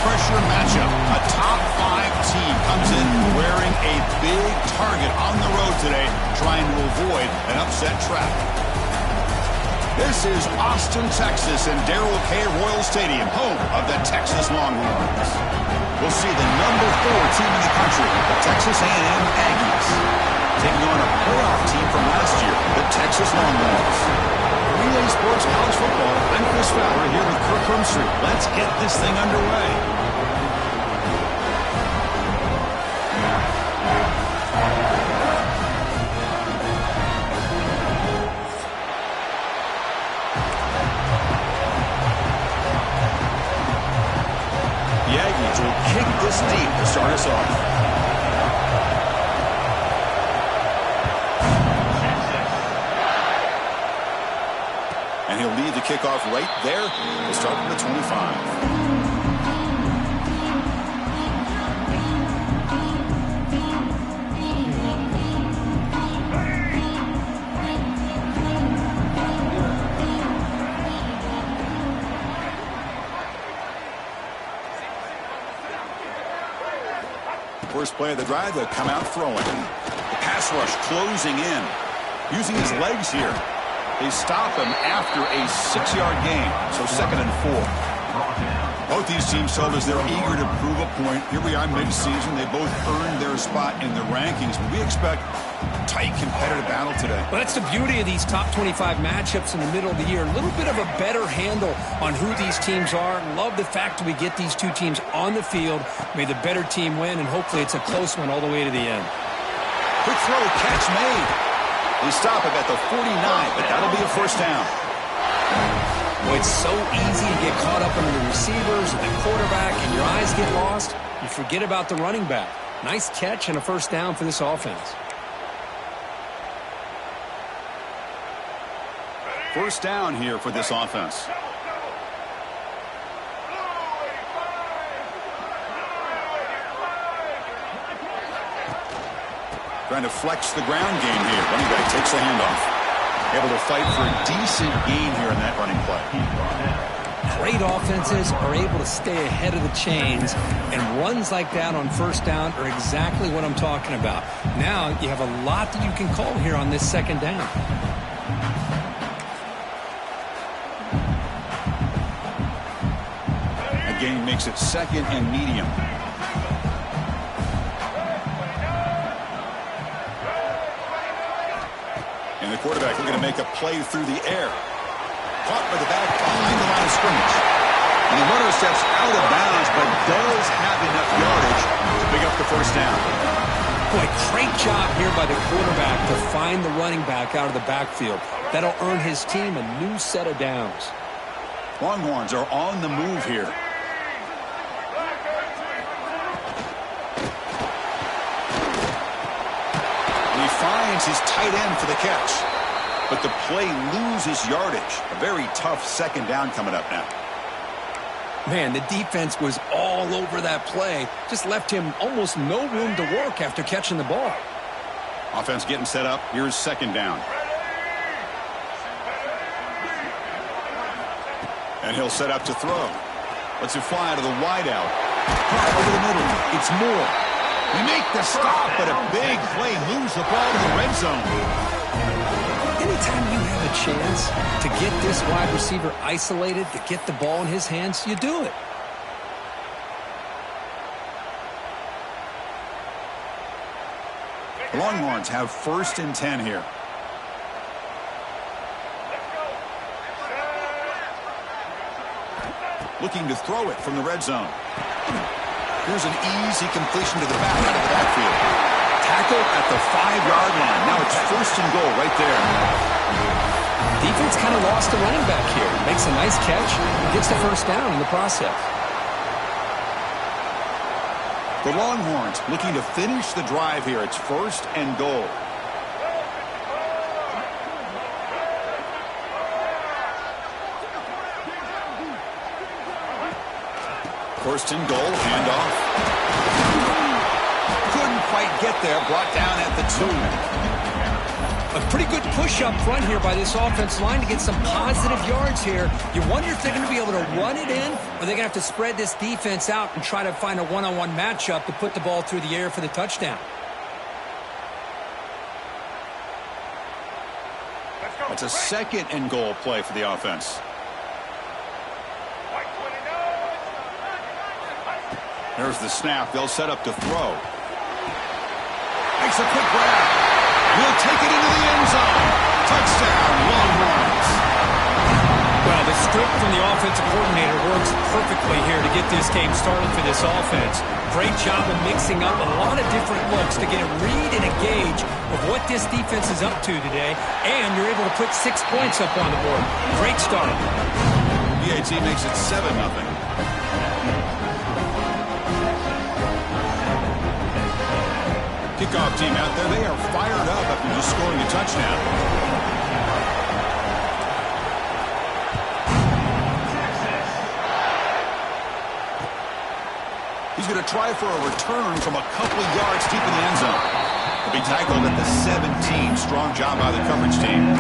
high-pressure matchup. A top-5 team comes in wearing a big target on the road today, trying to avoid an upset trap. This is Austin, Texas, and Darrell K. Royal Stadium, home of the Texas Longhorns. We'll see the number 4 team in the country, the Texas A&M Aggies, taking on a playoff team from last year, the Texas Longhorns. Relay Sports College Football, I'm Chris Fowler here with Kirk Crumstreet. Let's get this thing underway. The Aggies will kick this deep to start us off. And he'll lead the kickoff right there. We'll start from the 25. First play of the drive, they'll come out throwing. The pass rush closing in. Using his legs here. They stop him after a 6-yard gain, so 2nd and 4. Both these teams told us they're eager to prove a point. Here we are mid-season. They both earned their spot in the rankings, but we expect a tight, competitive battle today. Well, that's the beauty of these top 25 matchups in the middle of the year. A little bit of a better handle on who these teams are. Love the fact that we get these two teams on the field. May the better team win, and hopefully it's a close one all the way to the end. Quick throw, catch made. They stop it at the 49, but that'll be a first down. Well, it's so easy to get caught up in the receivers and the quarterback, and your eyes get lost. You forget about the running back. Nice catch and a first down for this offense. First down here for this offense. Trying to flex the ground game here. Running back takes the handoff. Able to fight for a decent gain here in that running play. Great offenses are able to stay ahead of the chains, and runs like that on first down are exactly what I'm talking about. Now you have a lot that you can call here on this 2nd down. A gain makes it 2nd and medium. And the quarterback looking to make a play through the air. Caught by the back behind the line of scrimmage. And the runner steps out of bounds, but does have enough yardage to pick up the first down. Boy, great job here by the quarterback to find the running back out of the backfield. That'll earn his team a new set of downs. Longhorns are on the move here. He finds his tight end for the catch. But the play loses yardage. A very tough 2nd down coming up now. Man, the defense was all over that play. Just left him almost no room to work after catching the ball. Offense getting set up. Here's 2nd down. And he'll set up to throw. Lets it fly to the wideout. Over the middle. It's Moore. We make the stop, but a big play moves the ball to the red zone. Anytime you have a chance to get this wide receiver isolated, to get the ball in his hands, you do it. The Longhorns have 1st and 10 here. Looking to throw it from the red zone. Here's an easy completion to the back out of the backfield. Tackle at the 5-yard line. Now it's 1st and goal right there. Defense kind of lost the running back here. Makes a nice catch. Gets the first down in the process. The Longhorns looking to finish the drive here. It's 1st and goal. 1st and goal, handoff. Couldn't quite get there, brought down at the 2. A pretty good push up front here by this offense line to get some positive yards here. You wonder if they're going to be able to run it in, or they're going to have to spread this defense out and try to find a one-on-one matchup to put the ball through the air for the touchdown. It's a second and goal play for the offense. There's the snap. They'll set up to throw. Makes a quick grab. Will take it into the end zone. Touchdown, Longhorns. Well, the script from the offensive coordinator works perfectly here to get this game started for this offense. Great job of mixing up a lot of different looks to get a read and a gauge of what this defense is up to today, and you're able to put 6 points up on the board. Great start. BAT makes it 7-0. Kickoff team out there, they are fired up after just scoring a touchdown. He's going to try for a return from a couple of yards deep in the end zone. He'll be tackled at the 17. Strong job by the coverage team.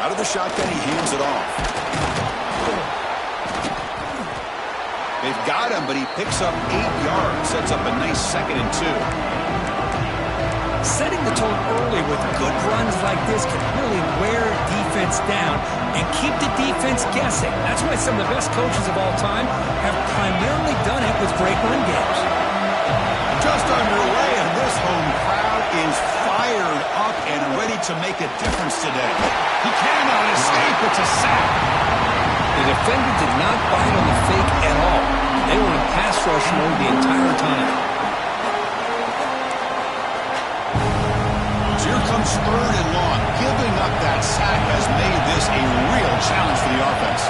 Out of the shotgun, he hands it off. They've got him, but he picks up 8 yards. Sets up a nice 2nd and 2. Setting the tone early with good runs like this can really wear defense down and keep the defense guessing. That's why some of the best coaches of all time have primarily done it with great run games. Just underway, and this home crowd is fired up and ready to make a difference today. He cannot escape. It's a sack. The defender did not bite on the fake at all. They were in pass rush mode the entire time. So here comes 3rd and long. Giving up that sack has made this a real challenge for the offense.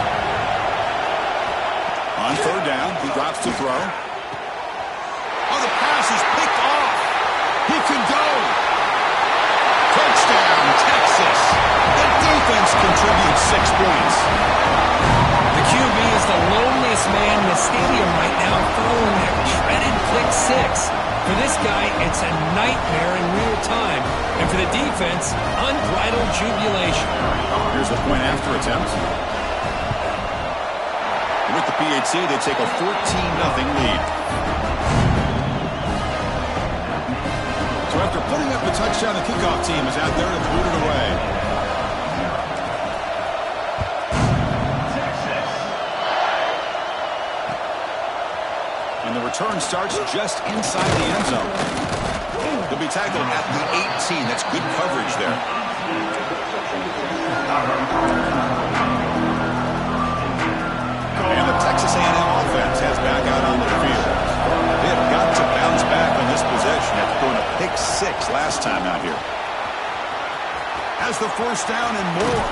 On 3rd down, he drops to throw. Oh, the pass is picked off. He can go. Touchdown, Texas. The defense contributes 6 points. The QB is the loneliest man in the stadium right now following that shredded pick 6. For this guy, it's a nightmare in real time. And for the defense, unbridled jubilation. Here's the point after attempt. With the PAT, they take a 14-0 lead. So after putting up a touchdown, the kickoff team is out there to boot it away. And the return starts just inside the end zone. They'll be tackled at the 18. That's good coverage there. And the Texas A&M offense heads back out onto the field. They have got to bounce back on this possession after throwing a pick 6 last time out here. Has the 1st down and more.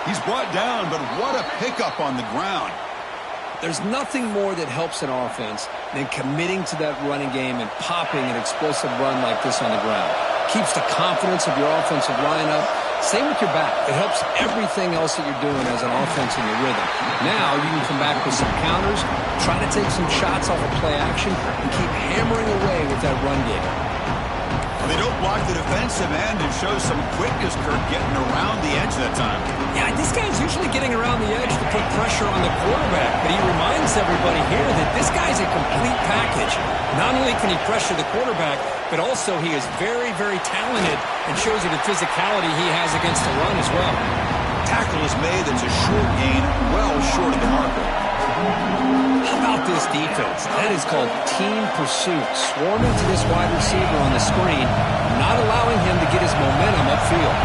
He's brought down, but what a pickup on the ground. There's nothing more that helps an offense than committing to that running game and popping an explosive run like this on the ground. Keeps the confidence of your offensive lineup. Same with your back. It helps everything else that you're doing as an offense in your rhythm. Now you can come back with some counters, try to take some shots off of play action, and keep hammering away with that run game. Well, they don't block the defensive end and show some quickness, Kurt, getting around the edge that time. Yeah, this guy's usually getting around the edge to put pressure on the quarterback, but he reminds everybody here that this guy's a complete package. Not only can he pressure the quarterback, but also he is very, very talented and shows you the physicality he has against the run as well. Tackle is made. That's a short gain, well short of the marker. How about this defense? That is called team pursuit. Swarming to this wide receiver on the screen, not allowing him to get his momentum upfield.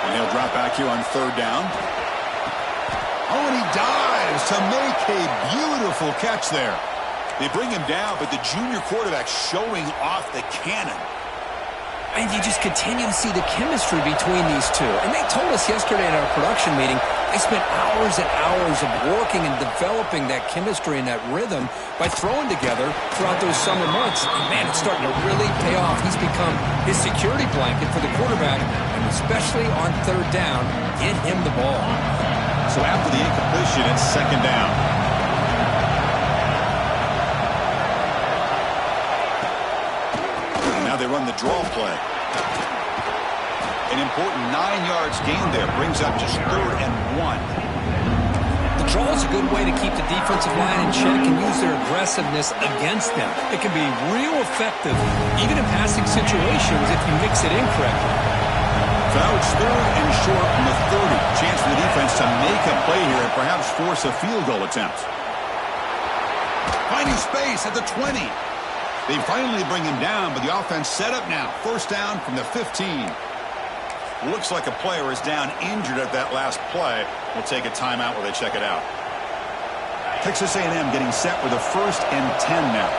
And he'll drop back here on 3rd down. Oh, and he dives to make a beautiful catch there. They bring him down, but the junior quarterback showing off the cannon. And you just continue to see the chemistry between these two. And they told us yesterday in our production meeting, they spent hours and hours of working and developing that chemistry and that rhythm by throwing together throughout those summer months. And, man, it's starting to really pay off. He's become his security blanket for the quarterback, and especially on third down, get him the ball. So after the incompletion, it's second down. Now they run the draw play. An important 9 yards gain there brings up just 3rd and 1. The draw is a good way to keep the defensive line in check and use their aggressiveness against them. It can be real effective, even in passing situations, if you mix it in correctly. So now it's 3rd and short from the 30. Chance for the defense to make a play here and perhaps force a field goal attempt. Finding space at the 20. They finally bring him down, but the offense set up now. 1st down from the 15. Looks like a player is down injured at that last play. We'll take a timeout while they check it out. Texas A&M getting set with a 1st and 10 now.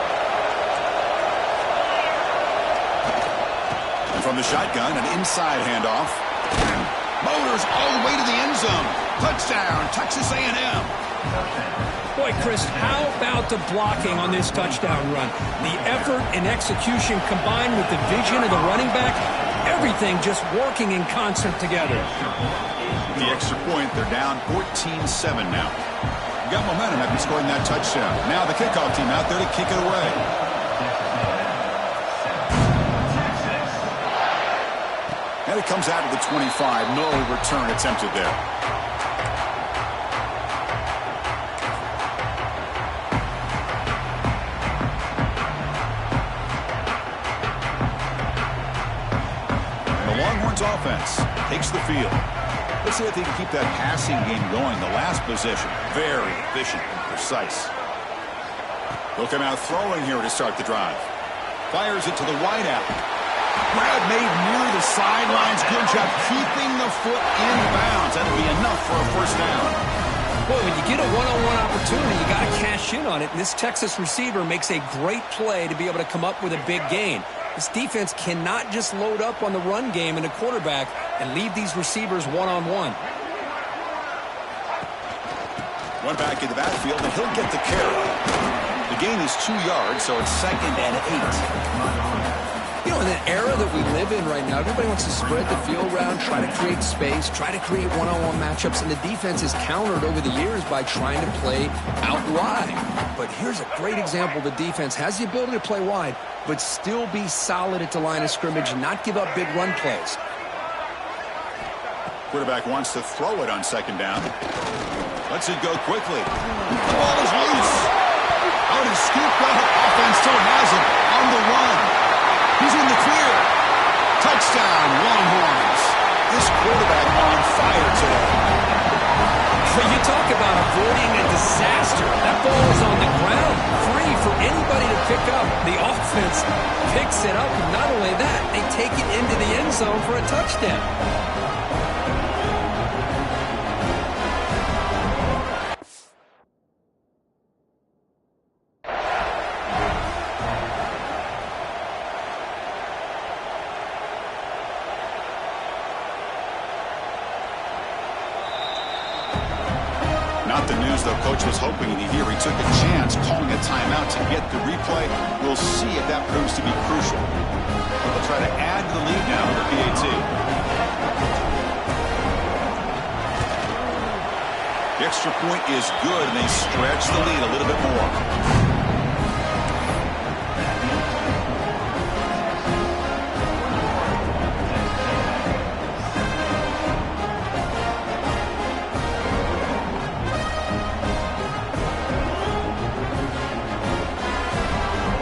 And from the shotgun, an inside handoff. Motors all the way to the end zone. Touchdown, Texas A&M. Boy, Chris, how about the blocking on this touchdown run? The effort and execution combined with the vision of the running back, everything just working in concert together. The extra point, they're down 14-7 now. Got momentum after scoring that touchdown. Now the kickoff team out there to kick it away. And it comes out of the 25. No return attempted there. Offense takes the field. Let's see if they can keep that passing game going. The last possession, very efficient and precise. They'll come out throwing here to start the drive. Fires it to the wideout. Grab made near the sidelines. Good job keeping the foot in bounds. That'll be enough for a 1st down. Boy, when you get a one-on-one opportunity, you got to cash in on it. And this Texas receiver makes a great play to be able to come up with a big gain. This defense cannot just load up on the run game and the quarterback and leave these receivers one-on-one. Run back in the backfield, and he'll get the carry. The gain is 2 yards, so it's 2nd and 8. You know, in an era that we live in right now, everybody wants to spread the field around, try to create space, try to create one-on-one matchups, and the defense is countered over the years by trying to play out wide. But here's a great example. The defense has the ability to play wide, but still be solid at the line of scrimmage and not give up big run plays. Quarterback wants to throw it on 2nd down. Lets it go quickly. The ball is loose. Out is scooped up. Offense still has it on the run. He's in the clear. Touchdown, Longhorns. This quarterback on fire today. When you talk about avoiding a disaster, that ball is on the ground, free for anybody to pick up. The offense picks it up, and not only that, they take it into the end zone for a touchdown. Not the news, though, Coach was hoping to hear. He took a chance calling a timeout to get the replay. We'll see if that proves to be crucial. They'll try to add to the lead now with the PAT. The extra point is good, and they stretch the lead a little bit more.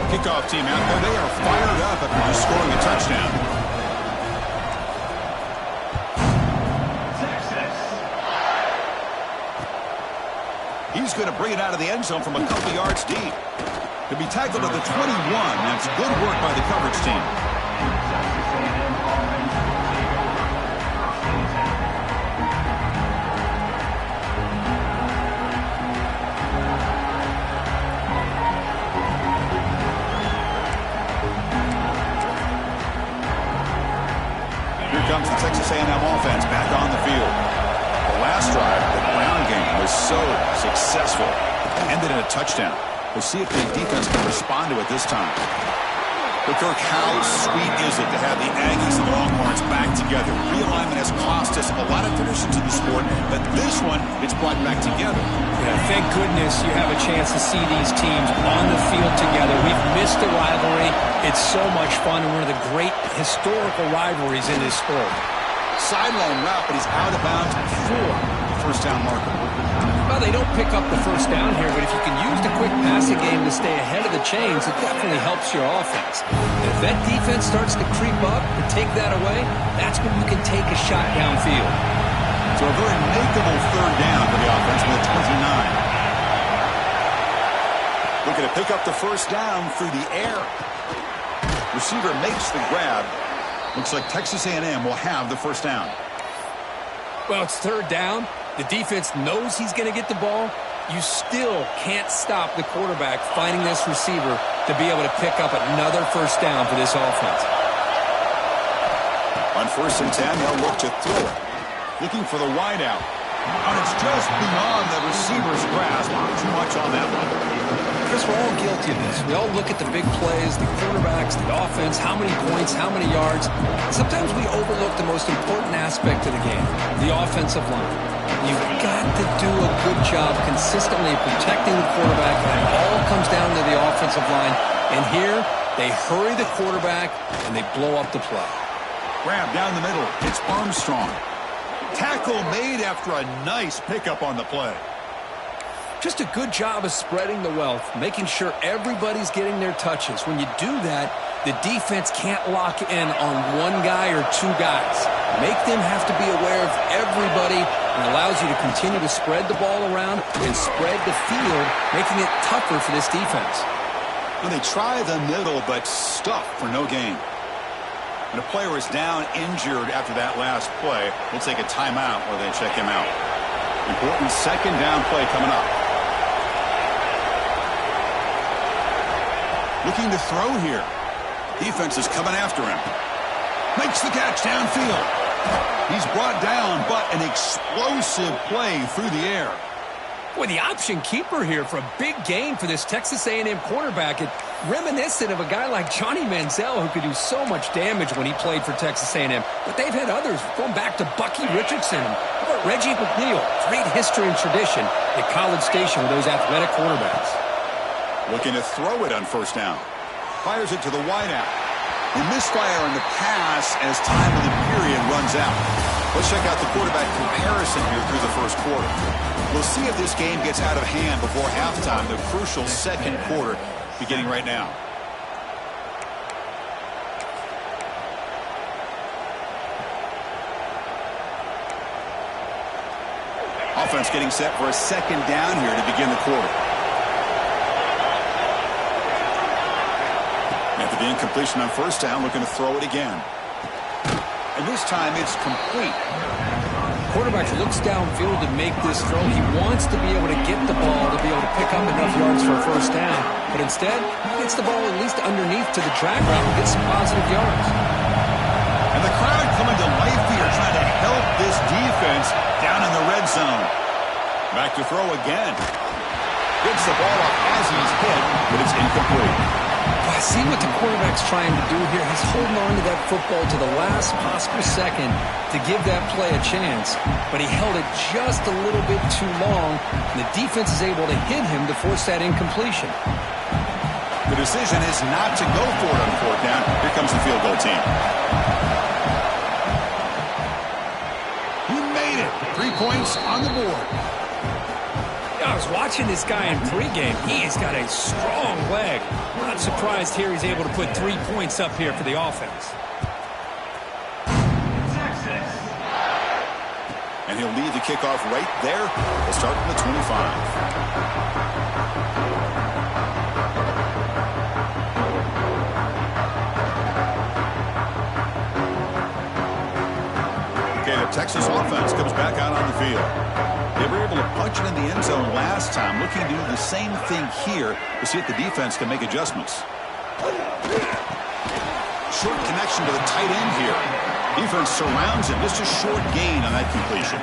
Kickoff team out there. They are fired up after just scoring a touchdown. He's going to bring it out of the end zone from a couple yards deep. To be tackled at the 21. That's good work by the coverage team. comes the Texas A&M offense back on the field. The last drive, the ground game, was so successful. It ended in a touchdown. We'll see if the defense can respond to it this time. But Kirk, how sweet is it to have the Aggies and the Longhorns back together? Realignment has cost us a lot of traditions in the sport, but this one, it's brought back together. Yeah, thank goodness you have a chance to see these teams on the field together. We've missed the rivalry. It's so much fun and one of the great historical rivalries in this sport. Sideline route, but he's out of bounds before the first down marker. Well, they don't pick up the first down here, but if you can use the quick passing game to stay ahead of the chains, it definitely helps your offense. And if that defense starts to creep up and take that away, that's when you can take a shot downfield. So a very makeable third down for the offense with a 29. Looking to pick up the first down through the air. Receiver makes the grab. Looks like Texas A&M will have the first down. Well, it's third down. The defense knows he's going to get the ball. You still can't stop the quarterback finding this receiver to be able to pick up another first down for this offense. On 1st and 10, they'll look to throw it. Looking for the wideout. And it's just beyond the receiver's grasp. Too much on that one. Chris, we're all guilty of this. We all look at the big plays, the quarterbacks, the offense, how many points, how many yards. And sometimes we overlook the most important aspect of the game, the offensive line. You've got to do a good job consistently protecting the quarterback, and it all comes down to the offensive line. And here, they hurry the quarterback, and they blow up the play. Grab down the middle. It's Armstrong. Tackle made after a nice pickup on the play. Just a good job of spreading the wealth, making sure everybody's getting their touches. When you do that, the defense can't lock in on one guy or two guys. Make them have to be aware of everybody, and allows you to continue to spread the ball around and spread the field, making it tougher for this defense. Well, they try the middle, but stuff for no gain. And a player is down injured after that last play. We'll take a timeout while they check him out. Important second down play coming up. Looking to throw here. Defense is coming after him. Makes the catch downfield. He's brought down, but an explosive play through the air. Boy, the option keeper here for a big gain for this Texas A&M quarterback. It reminiscent of a guy like Johnny Manziel, who could do so much damage when he played for Texas A&M. But they've had others, going back to Bucky Richardson and Reggie McNeil. Great history and tradition at College Station with those athletic quarterbacks. Looking to throw it on first down. Fires it to the wideout. He misfire on the pass as time of the period runs out. Let's check out the quarterback comparison here through the first quarter. We'll see if this game gets out of hand before halftime, the crucial second quarter beginning right now. Offense getting set for a second down here to begin the quarter. After the incompletion on first down, looking to throw it again. And this time it's complete. Quarterback looks downfield to make this throw. He wants to be able to get the ball to be able to pick up enough yards for a first down. But instead, he gets the ball at least underneath to the drag route and gets some positive yards. And the crowd coming to life here, trying to help this defense down in the red zone. Back to throw again. Gets the ball up as he's hit, but it's incomplete. I see what the quarterback's trying to do here. He's holding on to that football to the last possible second to give that play a chance. But he held it just a little bit too long, and the defense is able to hit him to force that incompletion. The decision is not to go for it on fourth down. Here comes the field goal team. He made it. 3 points on the board. I was watching this guy in pregame. He has got a strong leg. Not surprised here he's able to put 3 points up here for the offense. And he'll lead the kickoff right there. We'll start from the 25. Okay, the Texas offense comes back out on the field. They were able to punch it in the end zone last time. Looking to do the same thing here to see if the defense can make adjustments. Short connection to the tight end here. Defense surrounds him. Just a short gain on that completion.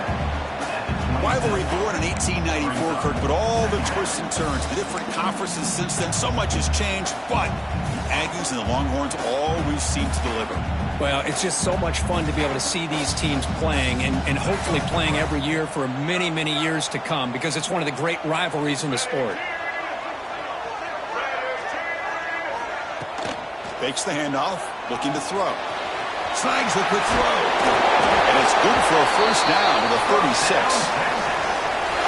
Rivalry born in 1894, Kirk, but all the twists and turns, the different conferences since then, so much has changed, but the Aggies and the Longhorns always seem to deliver. Well, it's just so much fun to be able to see these teams playing and hopefully playing every year for many, many years to come, because it's one of the great rivalries in the sport. Fakes the handoff, looking to throw. Snags the quick throw. And it's good for a first down to the 36.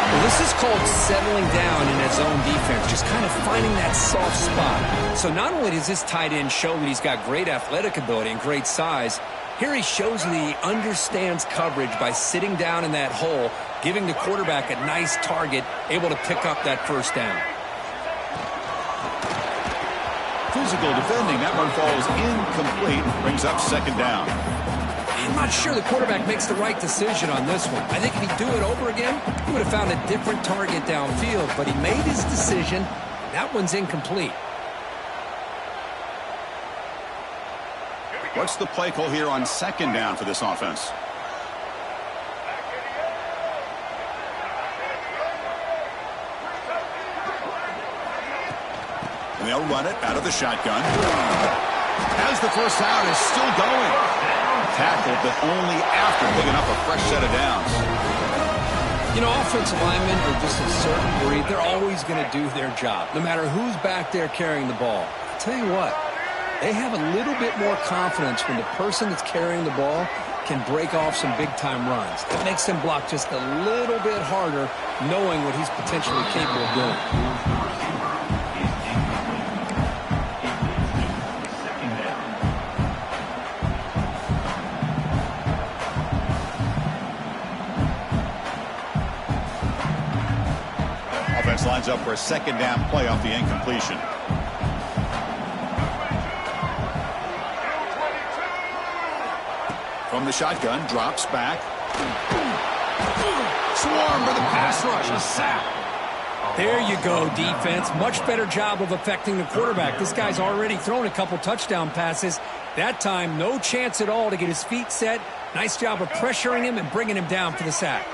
Well, this is called settling down in his own defense, just kind of finding that soft spot. So not only does this tight end show that he's got great athletic ability and great size, here he shows that he understands coverage by sitting down in that hole, giving the quarterback a nice target, able to pick up that first down. Physical defending. That one falls incomplete. Brings up second down. I'm not sure the quarterback makes the right decision on this one. I think if he'd do it over again, he would have found a different target downfield, but he made his decision. That one's incomplete. What's the play call here on second down for this offense? And they'll run it out of the shotgun. As the first down is still going. Tackled, but only after picking up a fresh set of downs. You know, offensive linemen are just a certain breed. They're always going to do their job, no matter who's back there carrying the ball. I'll tell you what, they have a little bit more confidence when the person that's carrying the ball can break off some big-time runs. It makes them block just a little bit harder, knowing what he's potentially capable of doing. Lines up for a second down play off the incompletion. From the shotgun, drops back. Swarm for the pass rush, a sack. There you go, defense. Much better job of affecting the quarterback. This guy's already thrown a couple touchdown passes. That time, no chance at all to get his feet set. Nice job of pressuring him and bringing him down for the sack.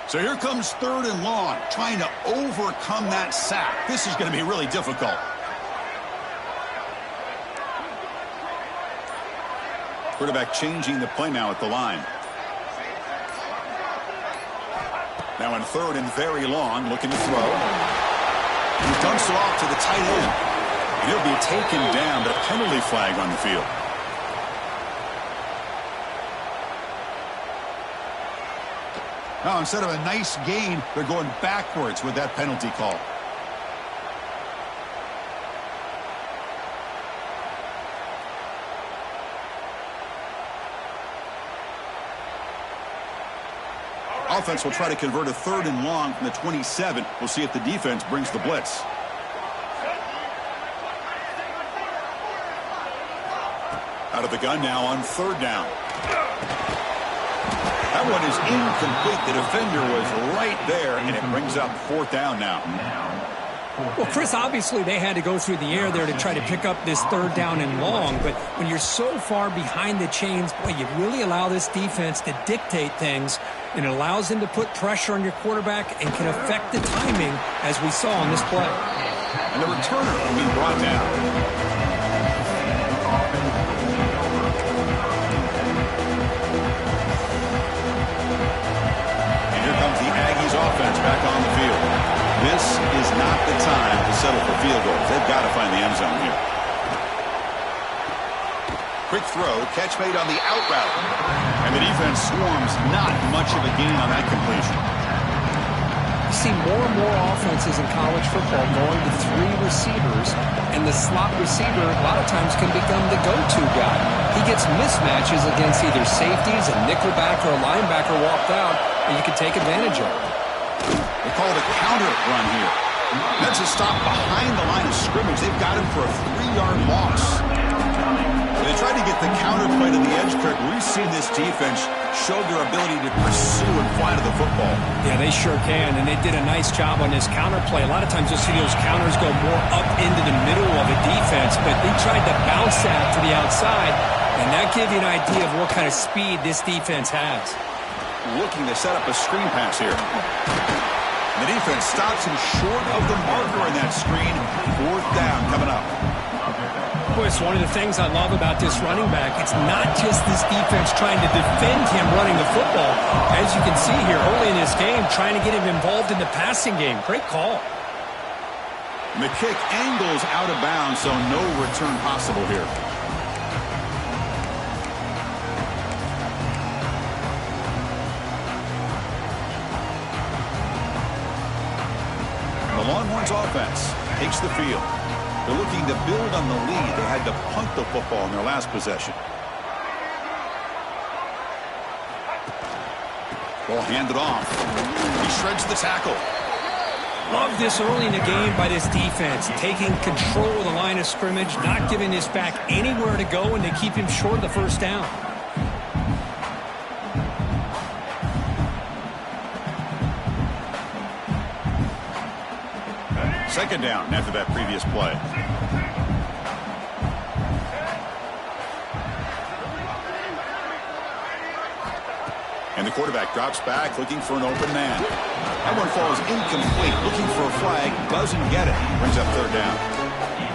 So here comes third and long, trying to overcome that sack. This is going to be really difficult. Quarterback changing the play now at the line. Now in third and very long, looking to throw. He dumps it off to the tight end. And he'll be taken down, but a penalty flag on the field. Now, instead of a nice gain, they're going backwards with that penalty call. Offense will try to convert a third and long from the 27. We'll see if the defense brings the blitz. Out of the gun now on third down. That one is incomplete. The defender was right there, and it brings up fourth down now. Well, Chris, obviously they had to go through the air there to try to pick up this third down and long, but when you're so far behind the chains, boy, you really allow this defense to dictate things, and it allows them to put pressure on your quarterback and can affect the timing, as we saw on this play. And the returner will be brought down. Offense back on the field. This is not the time to settle for field goals. They've got to find the end zone here. Quick throw, catch made on the out route. And the defense swarms, not much of a gain on that completion. You see more and more offenses in college football going to three receivers, and the slot receiver a lot of times can become the go-to guy. He gets mismatches against either safeties, a nickelback, or a linebacker walked out, and you can take advantage of it. They call it a counter run here. That's a stop behind the line of scrimmage. They've got him for a 3-yard loss. They tried to get the counterplay to the edge, Kirk. We've seen this defense show their ability to pursue and fly to the football. Yeah, they sure can, and they did a nice job on this counterplay. A lot of times you'll see those counters go more up into the middle of a defense, but they tried to bounce that to the outside, and that gives you an idea of what kind of speed this defense has. Looking to set up a screen pass here. The defense stops him short of the marker in that screen. 4th down coming up. Boy, it's one of the things I love about this running back. It's not just this defense trying to defend him running the football. As you can see here early in this game, trying to get him involved in the passing game. Great call. The kick angles out of bounds, so no return possible here. The Longhorns offense takes the field. They're looking to build on the lead. They had to punt the football in their last possession. Ball handed off. He shreds the tackle. Love this early in the game by this defense, taking control of the line of scrimmage, not giving this back anywhere to go, and they keep him short of the 1st down. Second down after that previous play. And the quarterback drops back, looking for an open man. That one falls incomplete, looking for a flag, doesn't get it. Brings up 3rd down.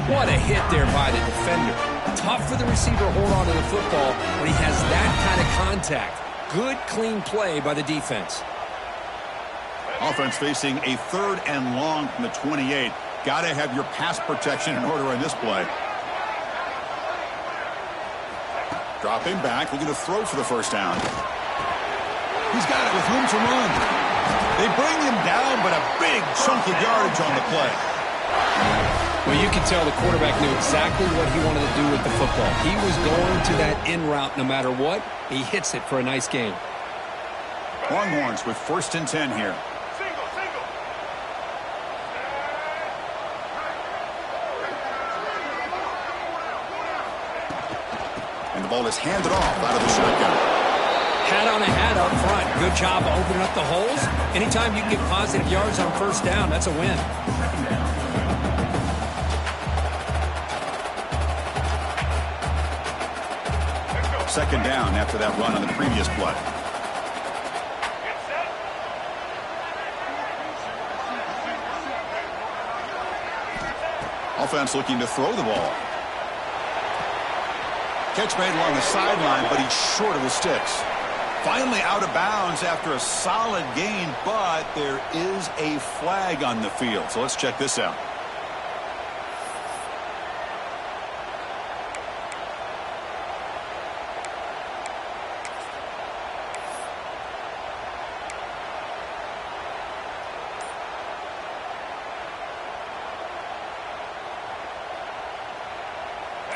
What a hit there by the defender. Tough for the receiver to hold on to the football when he has that kind of contact. Good, clean play by the defense. Offense facing a 3rd and long from the 28. Got to have your pass protection in order on this play. Dropping back, looking to throw for the 1st down. He's got it with room to run. They bring him down, but a big chunk of yardage on the play. Well, you can tell the quarterback knew exactly what he wanted to do with the football. He was going to that in route no matter what. He hits it for a nice gain. Longhorns with 1st and 10 here. And the ball is handed off out of the shotgun. Hat on a hat up front. Good job opening up the holes. Anytime you can get positive yards on 1st down, that's a win. Second down after that run on the previous play. Offense looking to throw the ball. Catch made along the sideline, but he's short of the sticks. Finally out of bounds after a solid gain, but there is a flag on the field. So let's check this out.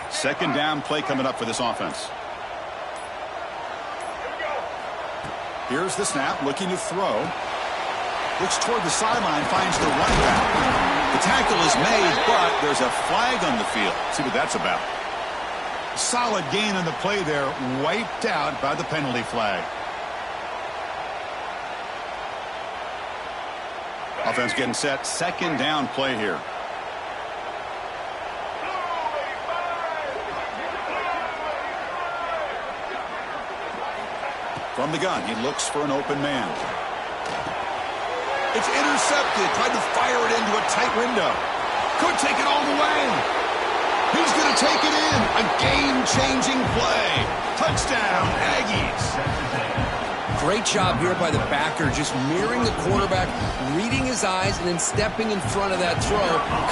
Second down play coming up for this offense. Here's the snap, looking to throw. Looks toward the sideline, finds the running back. The tackle is made, but there's a flag on the field. See what that's about. Solid gain on the play there, wiped out by the penalty flag. Offense getting set, second down play here. From the gun, he looks for an open man. It's intercepted. Tried to fire it into a tight window. Could take it all the way. He's going to take it in. A game-changing play. Touchdown, Aggies. Great job here by the backer, just mirroring the quarterback, reading his eyes, and then stepping in front of that throw.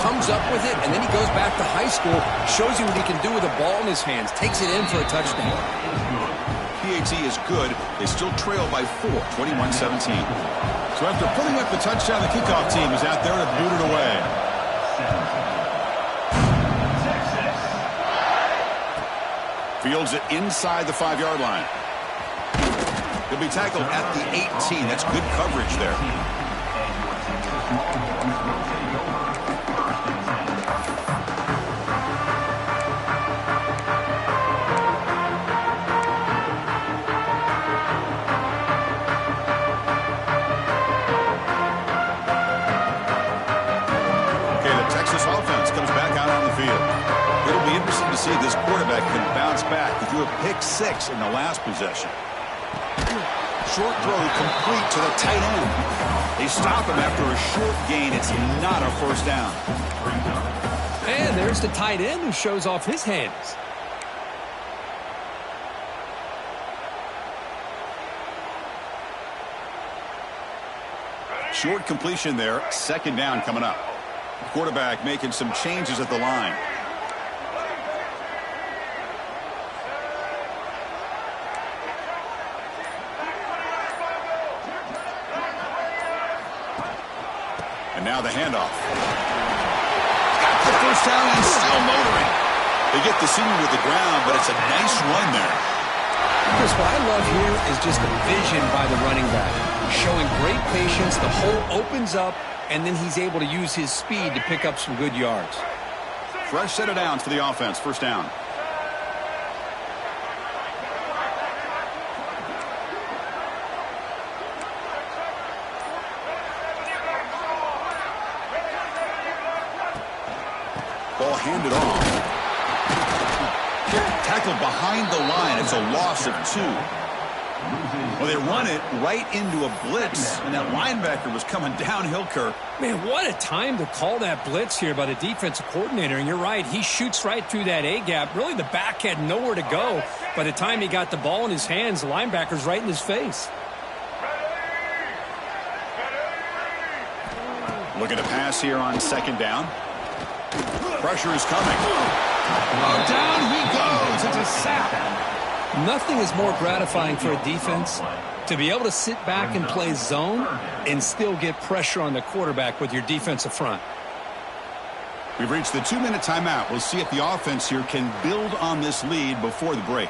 Comes up with it, and then he goes back to high school. Shows you what he can do with a ball in his hands. Takes it in for a touchdown. PAT is good. They still trail by 4, 21-17. So after putting up the touchdown, the kickoff team is out there to boot it away. Fields it inside the 5-yard line. He'll be tackled at the 18. That's good coverage there. Hopefully this quarterback can bounce back. He threw a pick 6 in the last possession. Short throw complete to the tight end. They stop him after a short gain. It's not a first down. And there's the tight end who shows off his hands. Short completion there. Second down coming up. The quarterback making some changes at the line. And now the handoff. Got the first down and still motoring. They get the senior to the ground, but it's a nice run there. Chris, what I love here is just the vision by the running back. Showing great patience, the hole opens up, and then he's able to use his speed to pick up some good yards. Fresh set of downs for the offense. First down. Ball handed off. Tackled behind the line. It's a loss of 2. Well, they run it right into a blitz, and that linebacker was coming downhill, Kirk. Man, what a time to call that blitz here by the defensive coordinator. And you're right, he shoots right through that A-gap. Really, the back had nowhere to go. By the time he got the ball in his hands, the linebacker's right in his face. Looking to pass here on second down. Pressure is coming. Oh, down he goes. It's a sack. Nothing is more gratifying for a defense to be able to sit back and play zone and still get pressure on the quarterback with your defensive front. We've reached the 2-minute timeout. We'll see if the offense here can build on this lead before the break.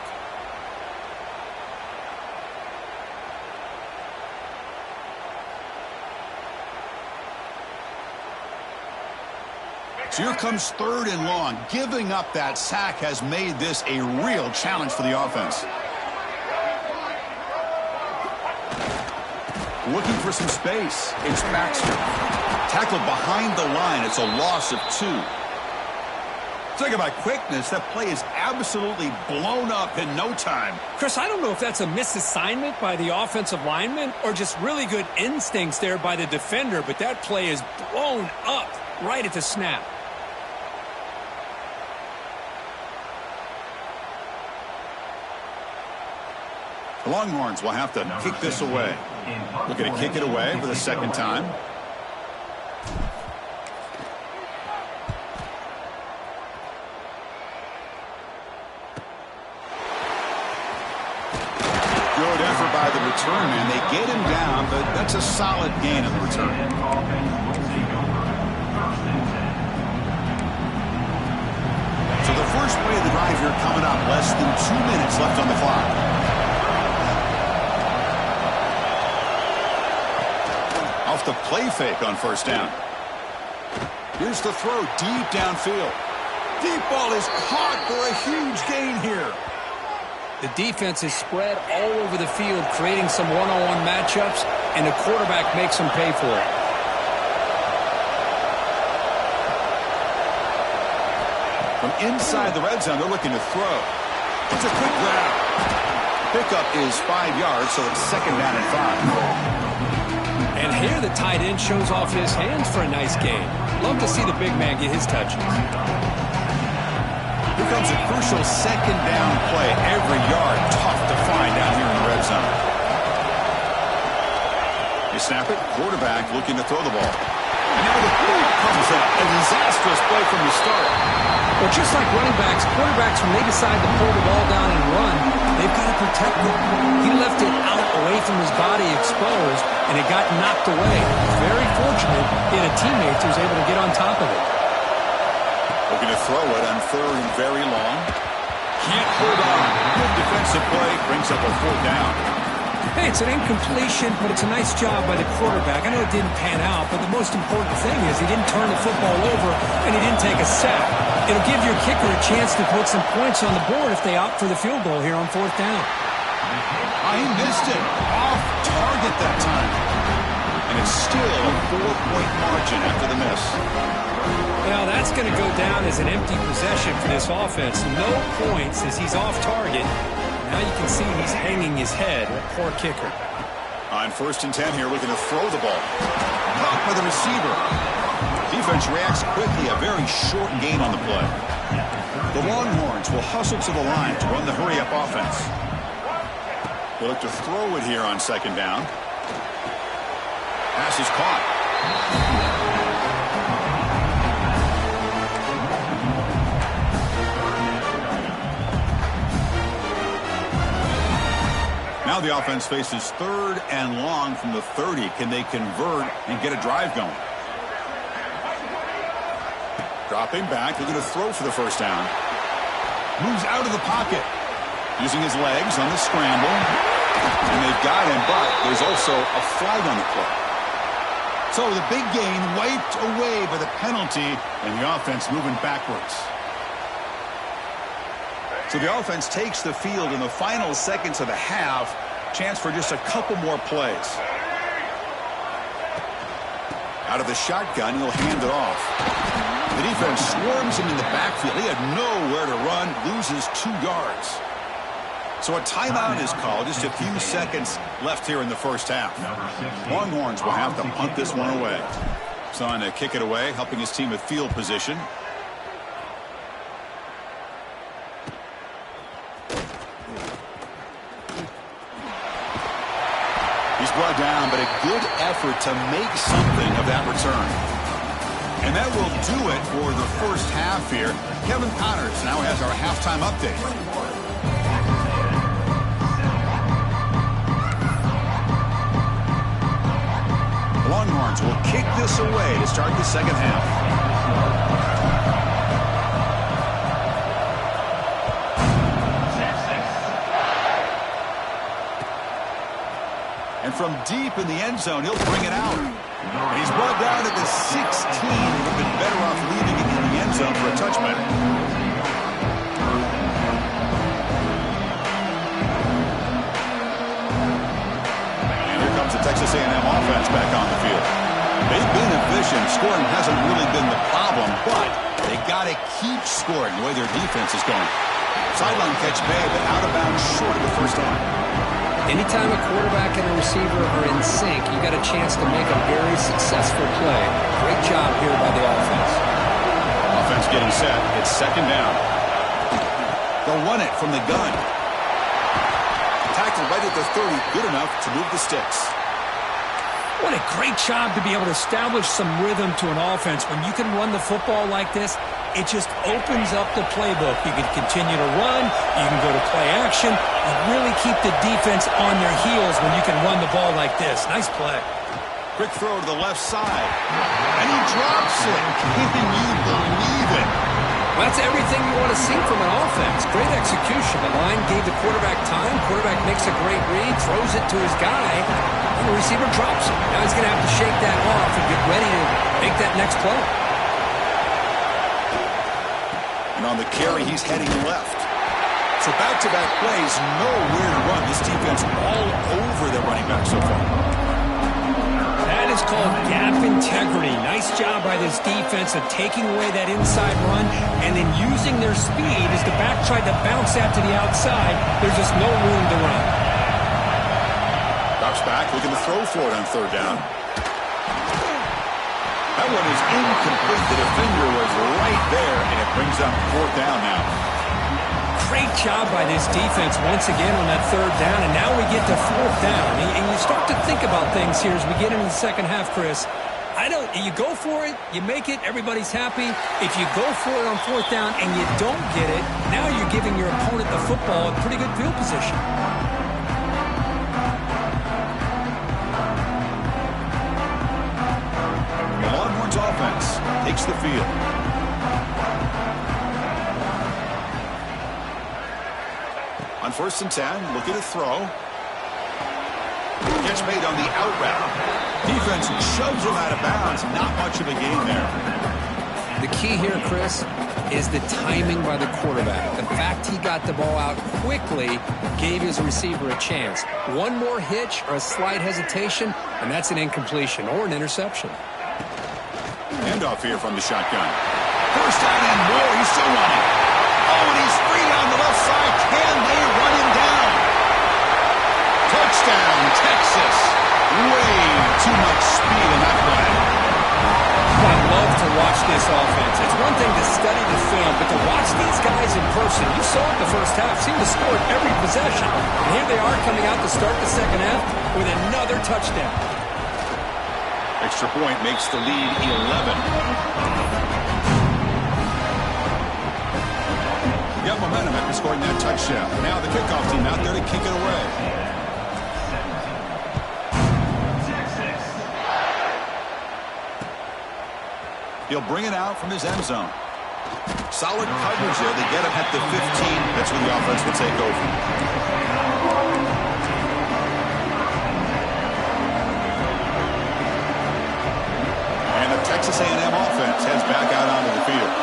So here comes 3rd and long. Giving up that sack has made this a real challenge for the offense. Looking for some space. It's Baxter. Tackled behind the line. It's a loss of 2. Talk about quickness. That play is absolutely blown up in no time. Chris, I don't know if that's a misassignment by the offensive lineman or just really good instincts there by the defender, but that play is blown up right at the snap. The Longhorns will have to kick this away. Looking to kick it away for the second time. Good effort by the return man. They get him down, but that's a solid gain on the return. So the first play of the drive here coming up. Less than 2 minutes left on the clock. Off the play fake on first down. Here's the throw deep downfield. Deep ball is caught for a huge gain here. The defense is spread all over the field, creating some one-on-one matchups, and the quarterback makes them pay for it. From inside the red zone, they're looking to throw. It's a quick grab. Pickup is 5 yards, so it's second down and 5. And here the tight end shows off his hands for a nice gain. Love to see the big man get his touches. Here comes a crucial second down play. Every yard tough to find down here in the red zone. They snap it. Quarterback looking to throw the ball. And now the play comes up. A disastrous play from the start. Well, just like running backs, quarterbacks, when they decide to pull the ball down and run, they've got to protect it. He left it out away from his body exposed, and it got knocked away. Very fortunate he had a teammate who was able to get on top of it. Looking to throw it on 3rd and very long. Can't hold on. Good defensive play. Brings up a 4th down. Hey, it's an incompletion, but it's a nice job by the quarterback. I know it didn't pan out, but the most important thing is he didn't turn the football over and he didn't take a sack. It'll give your kicker a chance to put some points on the board if they opt for the field goal here on 4th down. He missed it. Off target that time. And And it's still a 4-point margin after the miss. Well, that's going to go down as an empty possession for this offense. No points as he's off target. Now you can see he's hanging his head. A poor kicker. On 1st and 10 here, looking to throw the ball. Caught by the receiver. Defense reacts quickly. A very short gain on the play. The Longhorns will hustle to the line to run the hurry-up offense. They look to throw it here on 2nd down. Pass is caught. Now the offense faces 3rd and long from the 30. Can they convert and get a drive going? Dropping back, looking to throw for the 1st down. Moves out of the pocket. Using his legs on the scramble. And they've got him, but there's also a flag on the play. So the big gain wiped away by the penalty, and the offense moving backwards. So the offense takes the field in the final seconds of the half. Chance for just a couple more plays. Out of the shotgun, he'll hand it off. The defense swarms him in the backfield. He had nowhere to run, loses 2 yards. So a timeout is called. Just a few seconds left here in the 1st half. Longhorns will have to punt this one away. Son to kick it away, helping his team with field position. He's brought down, but a good effort to make something of that return. And that will do it for the 1st half here. Kevin Connors now has our halftime update. The Longhorns will kick this away to start the 2nd half. And from deep in the end zone, he'll bring it out. And he's brought down at the 16. Would have been better off leaving it in the end zone for a touchback. And here comes the Texas A&M offense back on the field. They've been efficient. Scoring hasn't really been the problem, but they got to keep scoring the way their defense is going. Sideline catch made, but out of bounds short of the 1st down. Anytime a quarterback and a receiver are in sync, you got a chance to make a very successful play. Great job here by the offense. Offense getting set. It's 2nd down. They'll run it from the gun. Tackle right at the 30. Good enough to move the sticks. What a great job to be able to establish some rhythm to an offense. When you can run the football like this, it just opens up the playbook. You can continue to run. You can go to play action. And really keep the defense on their heels when you can run the ball like this. Nice play. Quick throw to the left side. And he drops it. Can you believe it? Well, that's everything you want to see from an offense. Great execution. The line gave the quarterback time. Quarterback makes a great read, throws it to his guy, and the receiver drops it. Now he's going to have to shake that off and get ready to make that next play. And on the carry, he's heading left. So back-to-back plays, nowhere to run. This defense all over the running back so far. That is called gap integrity. Nice job by this defense of taking away that inside run and then using their speed as the back tried to bounce out to the outside. There's just no room to run. Drops back, looking to throw for it on 3rd down. That one is incomplete. The defender was right there, and it brings up 4th down now. Great job by this defense once again on that 3rd down, and now we get to 4th down. And you start to think about things here as we get into the 2nd half, Chris. You go for it, you make it, everybody's happy. If you go for it on 4th down and you don't get it, now you're giving your opponent the football in pretty good field position. The Longhorns offense takes the field. On 1st and 10, looking to throw. Catch made on the out route. Defense shoves him out of bounds. Not much of a gain there. The key here, Chris, is the timing by the quarterback. The fact he got the ball out quickly gave his receiver a chance. One more hitch or a slight hesitation, and that's an incompletion or an interception. Handoff here from the shotgun. First down and more. He's still running. Oh, and he's free down the left side. Can they run him down? Touchdown, Texas. Way too much speed in that play. I love to watch this offense. It's one thing to study the film, but to watch these guys in person, you saw it the first half, seemed to score every possession. And here they are coming out to start the second half with another touchdown. Extra point makes the lead 11. Got momentum after scoring that touchdown. Now the kickoff team out there to kick it away. He'll bring it out from his end zone. Solid coverage there. They get him at the 15. That's where the offense will take over. And the Texas A&M offense heads back out onto the field.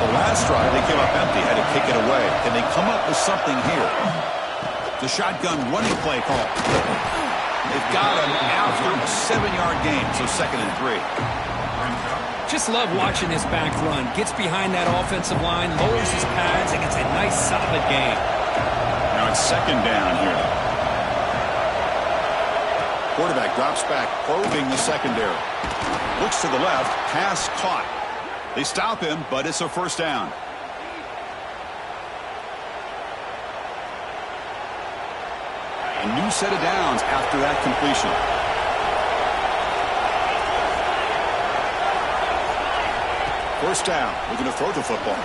The last drive, they came up empty, had to kick it away. Can they come up with something here? The shotgun running play call. They've got him after a 7-yard gain, so 2nd and 3. Just love watching this back run. Gets behind that offensive line, lowers his pads, and gets a nice, solid gain. Now it's 2nd down here. Quarterback drops back, probing the secondary. Looks to the left, pass caught. They stop him, but it's a 1st down. A new set of downs after that completion. First down, looking to throw the football.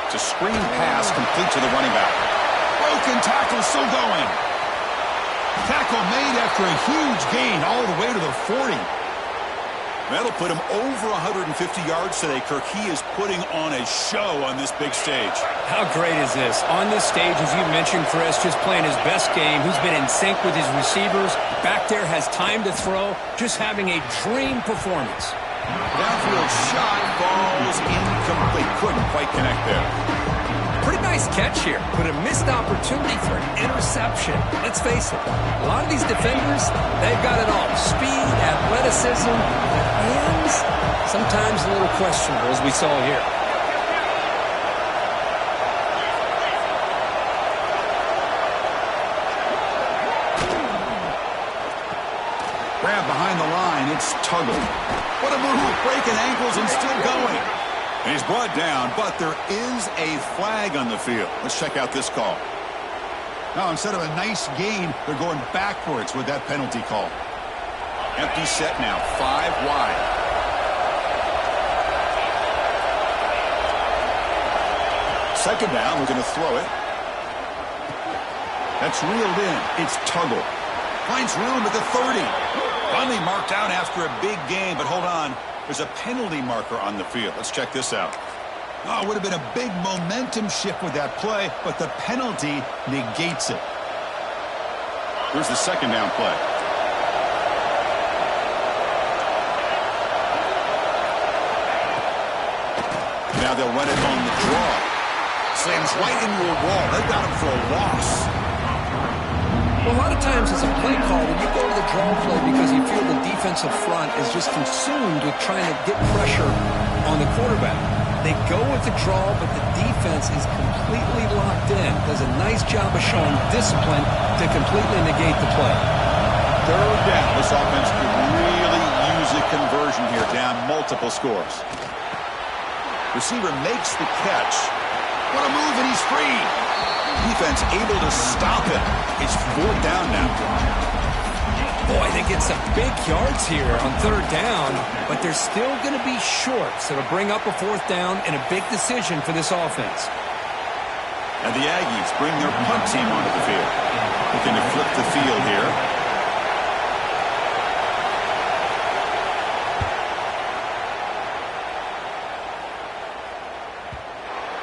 It's a screen pass complete to the running back. Broken tackle still going. Tackle made after a huge gain all the way to the 40. That'll put him over 150 yards today, Kirk. He is putting on a show on this big stage. How great is this? On this stage, as you mentioned, Chris, just playing his best game. He's been in sync with his receivers. Back there has time to throw. Just having a dream performance. Downfield shot, falls incomplete. Couldn't quite connect there. Pretty nice catch here, but a missed opportunity for an interception. Let's face it, a lot of these defenders, they've got it all. Speed, athleticism, but hands, sometimes a little questionable, as we saw here. Grab behind the line, it's Tuggle. What a move, breaking ankles and still going. And he's brought down, but there is a flag on the field. Let's check out this call. Now, instead of a nice gain, they're going backwards with that penalty call. Empty set now, 5 wide. Second down, we're going to throw it. That's reeled in. It's Tuggle. Finds room at the 30. Finally marked out after a big gain, but hold on. There's a penalty marker on the field. Let's check this out. Oh, it would have been a big momentum shift with that play, but the penalty negates it. Here's the 2nd down play. Now they'll run it on the draw. Slams right into a wall. They've got him for a loss. Well, a lot of times as a play call, when you go to the draw play because you feel the defensive front is just consumed with trying to get pressure on the quarterback. They go with the draw, but the defense is completely locked in. Does a nice job of showing discipline to completely negate the play. 3rd down. This offense could really use a conversion here, down multiple scores. Receiver makes the catch. What a move, and he's free. Defense able to stop it. It's 4th down now. Boy, they get some big yards here on 3rd down, but they're still going to be short, so to bring up a 4th down and a big decision for this offense. And the Aggies bring their punt team onto the field. Looking to flip the field here.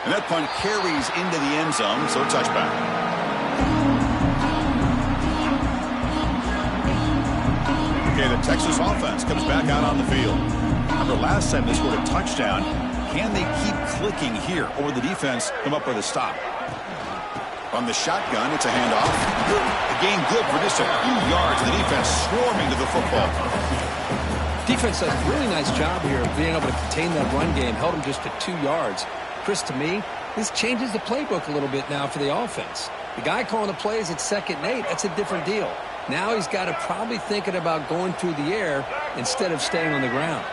And that punt carries into the end zone, so touchback. Okay, the Texas offense comes back out on the field. Remember, last time they scored a touchdown, Can they keep clicking here, or will the defense come up with a stop? On the shotgun, it's a handoff. The gain good for just a few yards. The defense swarming to the football. Defense does a really nice job here of being able to contain that run game. Held them just to 2 yards. Chris, to me, this changes the playbook a little bit now for the offense. The guy calling the plays at 2nd and 8, that's a different deal. Now he's got to probably thinking about going through the air instead of staying on the ground.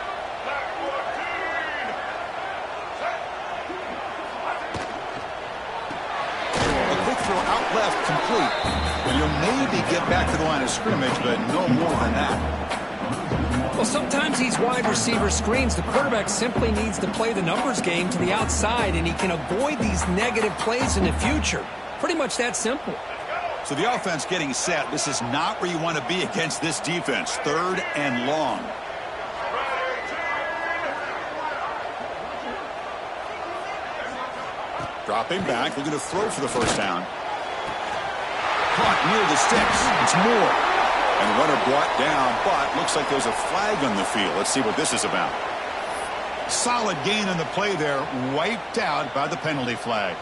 A quick throw out left, complete. Well, you'll maybe get back to the line of scrimmage, but no more than that. Well, sometimes these wide receiver screens, the quarterback simply needs to play the numbers game to the outside, and he can avoid these negative plays in the future. Pretty much that simple. So the offense getting set. This is not where you want to be against this defense. 3rd and long. Dropping back, looking to throw for the first down. Caught near the sticks. It's Moore. And runner brought down, but looks like there's a flag on the field. Let's see what this is about. Solid gain on the play there, wiped out by the penalty flag.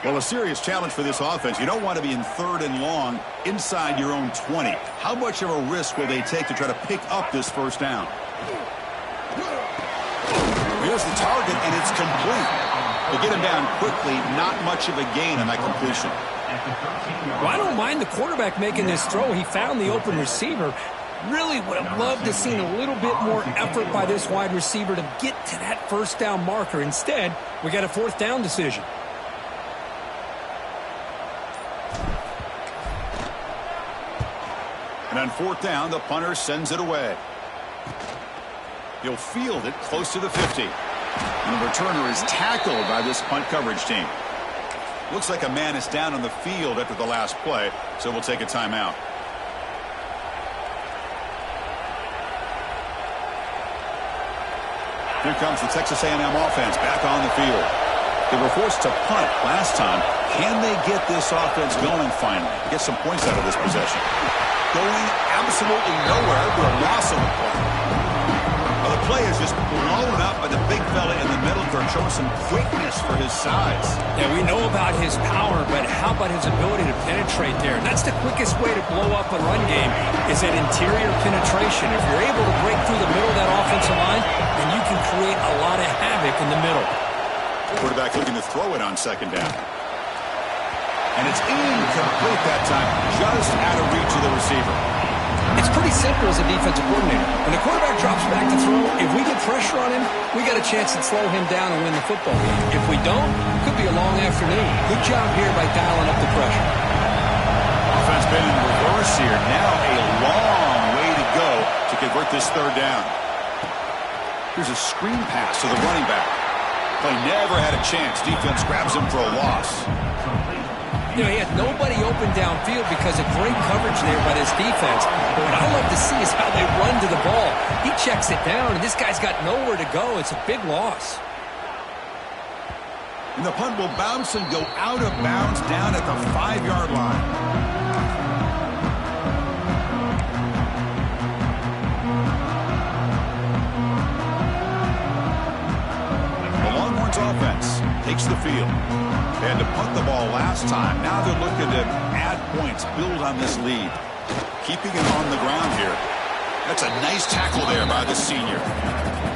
Well, a serious challenge for this offense. You don't want to be in 3rd and long inside your own 20. How much of a risk will they take to try to pick up this first down? Here's the target, and it's complete. To get him down quickly, not much of a gain on that completion. Well, I don't mind the quarterback making this throw. He found the open receiver. Really would have loved to see a little bit more effort by this wide receiver to get to that first down marker. Instead, we got a 4th down decision. And on 4th down, the punter sends it away. He'll field it close to the 50. And the returner is tackled by this punt coverage team. Looks like a man is down on the field after the last play, so we'll take a timeout. Here comes the Texas A&M offense back on the field. They were forced to punt last time. Can they get this offense going finally? Get some points out of this possession. Going absolutely nowhere for a loss on the play. Well, the play is just blown up by the big fella in the middle for showing some quickness for his size. Yeah, we know about his power, but how about his ability to penetrate there? And that's the quickest way to blow up a run game is that interior penetration. If you're able to break through the middle of that offensive line, then you can create a lot of havoc in the middle. Quarterback looking to throw it on 2nd down. And it's incomplete that time, just out of reach of the receiver. It's pretty simple as a defensive coordinator. When the quarterback drops back to throw, if we get pressure on him, we got a chance to slow him down and win the football game. If we don't, it could be a long afternoon. Good job here by dialing up the pressure. Offense been in reverse here. Now a long way to go to convert this 3rd down. Here's a screen pass to the running back. Play never had a chance. Defense grabs him for a loss. You know, he had nobody open downfield because of great coverage there by this defense. But what I love to see is how they run to the ball. He checks it down, and this guy's got nowhere to go. It's a big loss. And the punt will bounce and go out of bounds down at the 5-yard line. The Longhorns offense takes the field. They had to punt the ball last time. Now they're looking to add points, build on this lead. Keeping it on the ground here. That's a nice tackle there by the senior.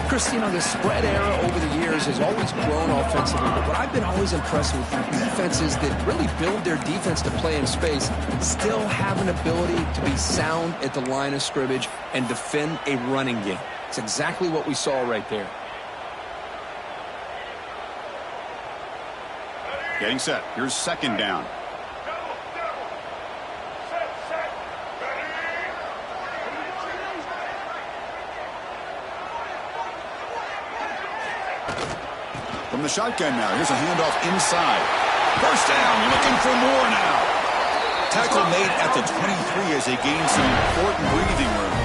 Chris, you know, the spread era over the years has always grown offensively, but I've been always impressed with defenses that really build their defense to play in space, still have an ability to be sound at the line of scrimmage and defend a running game. It's exactly what we saw right there. Getting set. Here's 2nd down. From the shotgun now. Here's a handoff inside. First down. Looking for more now. Tackle made at the 23 as they gain some important breathing room.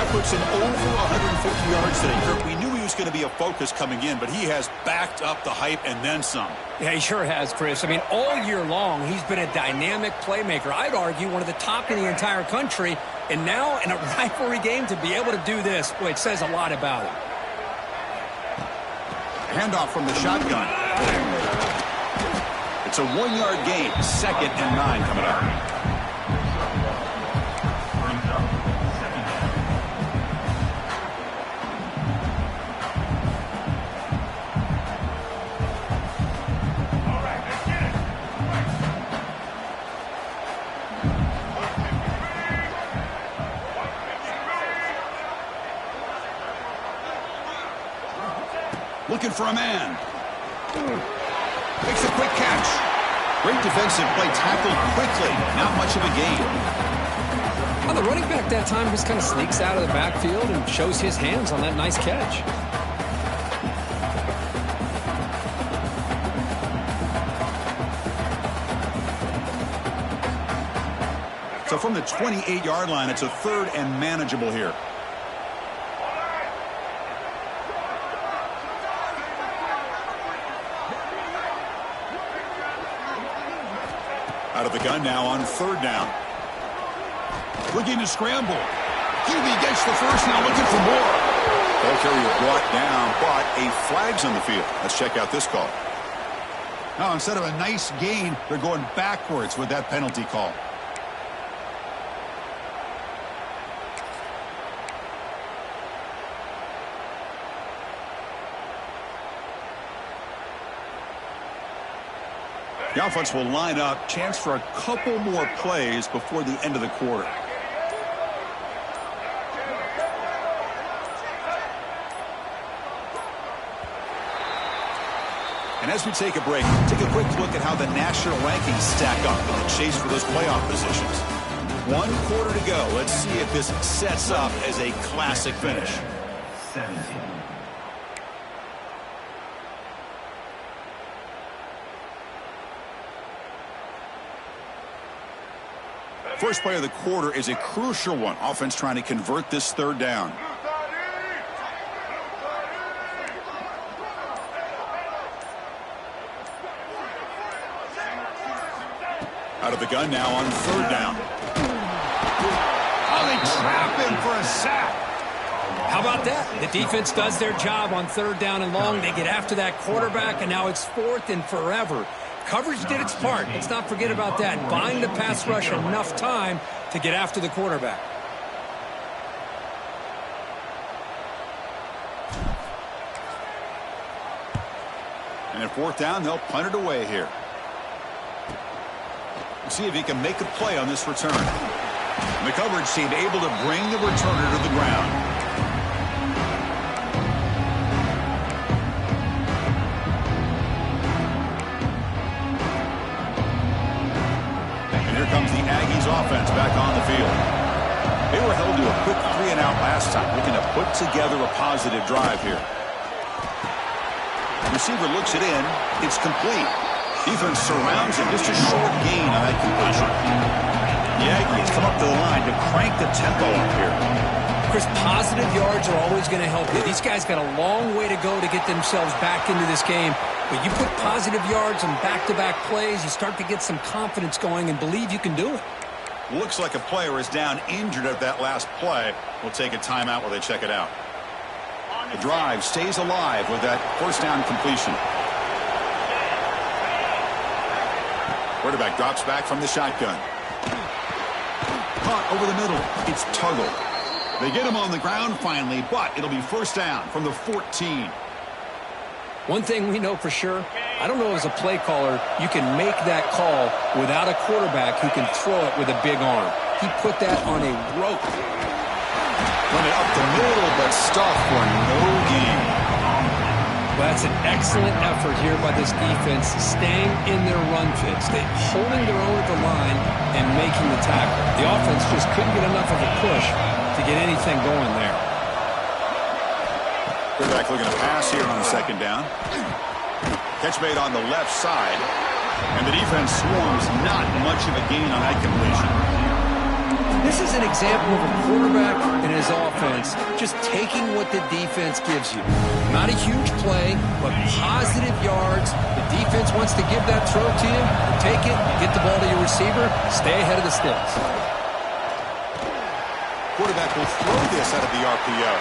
That puts him over 150 yards today. We knew he was going to be a focus coming in, but he has backed up the hype and then some. Yeah, he sure has, Chris. I mean, all year long, he's been a dynamic playmaker. I'd argue one of the top in the entire country. And now in a rivalry game to be able to do this, boy, it says a lot about him. Handoff from the shotgun. It's a 1-yard gain. 2nd and 9 coming up. Looking for a man. Makes a quick catch. Great defensive play, tackled quickly. Not much of a gain. Well, the running back that time just kind of sneaks out of the backfield and shows his hands on that nice catch. So from the 28-yard line, it's a 3rd and manageable here. Out of the gun now on 3rd down. Looking to scramble. QB gets the first, now looking for more. Ball carrier brought down, but a flag's on the field. Let's check out this call. Now, instead of a nice gain, they're going backwards with that penalty call. The offense will line up. Chance for a couple more plays before the end of the quarter. And as we take a break, take a quick look at how the national rankings stack up in the chase for those playoff positions. 1 quarter to go. Let's see if this sets up as a classic finish. 17. First play of the quarter is a crucial one. Offense trying to convert this 3rd down. Out of the gun now on 3rd down. Oh, they trap him for a sack. How about that? The defense does their job on 3rd down and long. They get after that quarterback, and now it's 4th and forever. Coverage did its part. Let's not forget about that. Buying the pass rush enough time to get after the quarterback. And at 4th down, they'll punt it away here. We'll see if he can make a play on this return. And the coverage team able to bring the returner to the ground. Comes the Aggies offense back on the field. They were held to a quick 3-and-out last time, looking to put together a positive drive here. Receiver looks it in. It's complete. Defense surrounds him. Just a short gain on that completion. The Aggies come up to the line to crank the tempo up here. Chris, positive yards are always going to help you. These guys got a long way to go to get themselves back into this game. But you put positive yards and back-to-back plays, you start to get some confidence going and believe you can do it. Looks like a player is down injured at that last play. We'll take a timeout while they check it out. The drive stays alive with that 1st down completion. Quarterback drops back from the shotgun. Caught over the middle. It's Tuggle. They get him on the ground finally, but it'll be 1st down from the 14. One thing we know for sure, I don't know as a play caller, you can make that call without a quarterback who can throw it with a big arm. He put that on a rope. Run it up the middle, but stuffed for no gain. Well, that's an excellent effort here by this defense, staying in their run fits. They're holding their own at the line and making the tackle. The offense just couldn't get enough of a push to get anything going there. Quarterback looking to pass here on 2nd down. Catch made on the left side. And the defense swarms, not much of a gain on that completion. This is an example of a quarterback and his offense just taking what the defense gives you. Not a huge play, but positive yards. The defense wants to give that throw to you. Take it, get the ball to your receiver, stay ahead of the sticks. Quarterback will throw this out of the RPO.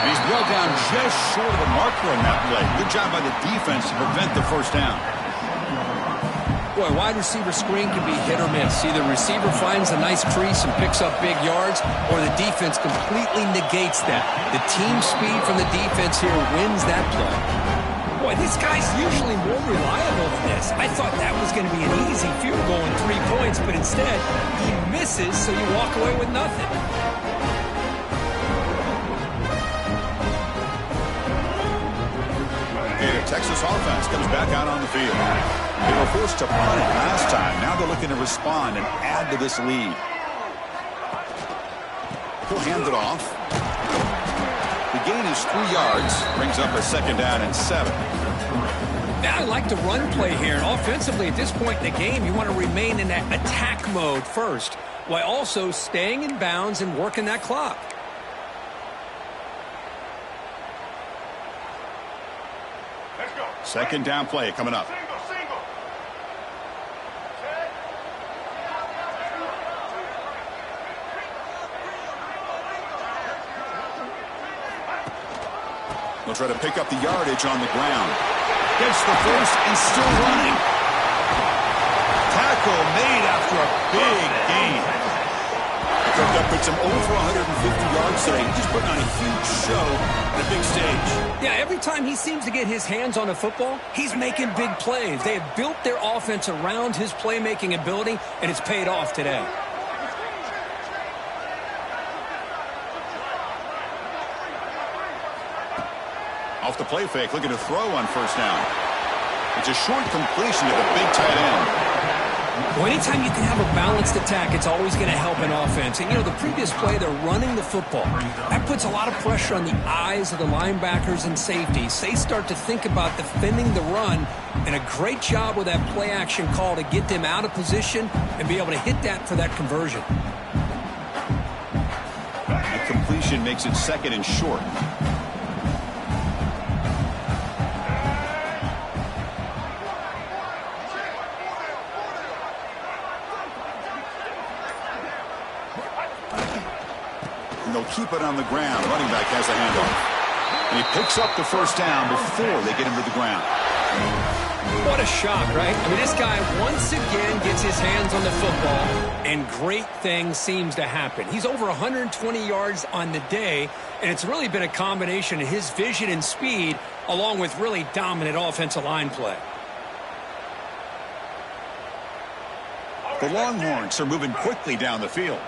And he's well down just short of the marker on that play. Good job by the defense to prevent the first down. Boy, wide receiver screen can be hit or miss. Either receiver finds a nice crease and picks up big yards, or the defense completely negates that. The team speed from the defense here wins that play. Boy, this guy's usually more reliable than this. I thought that was going to be an easy field goal and 3 points, but instead, he misses, so you walk away with nothing. The Texas offense comes back out on the field. They were forced to punt it last time. Now they're looking to respond and add to this lead. He'll hand it off. The gain is 3 yards. Brings up a 2nd down and 7. Now I like the run play here. And offensively, at this point in the game, you want to remain in that attack mode first, while also staying in bounds and working that clock. Second down play coming up. They'll try to pick up the yardage on the ground. Gets the first and still running. Tackle made after a big gain. That puts him over 150 yards today. He's just putting on a huge show on a big stage. Yeah, every time he seems to get his hands on the football, he's making big plays. They have built their offense around his playmaking ability, and it's paid off today. Off the play fake, looking to throw on first down. It's a short completion to the big tight end. Well, anytime you can have a balanced attack, it's always going to help an offense. And, you know, the previous play, they're running the football. That puts a lot of pressure on the eyes of the linebackers and safeties. They start to think about defending the run, and a great job with that play-action call to get them out of position and be able to hit that for that conversion. The completion makes it 2nd and short. And they'll keep it on the ground. Running back has a handoff. And he picks up the first down before they get him to the ground. What a shock, right? I mean, this guy once again gets his hands on the football, and great things seems to happen. He's over 120 yards on the day, and it's really been a combination of his vision and speed, along with really dominant offensive line play. The Longhorns are moving quickly down the field.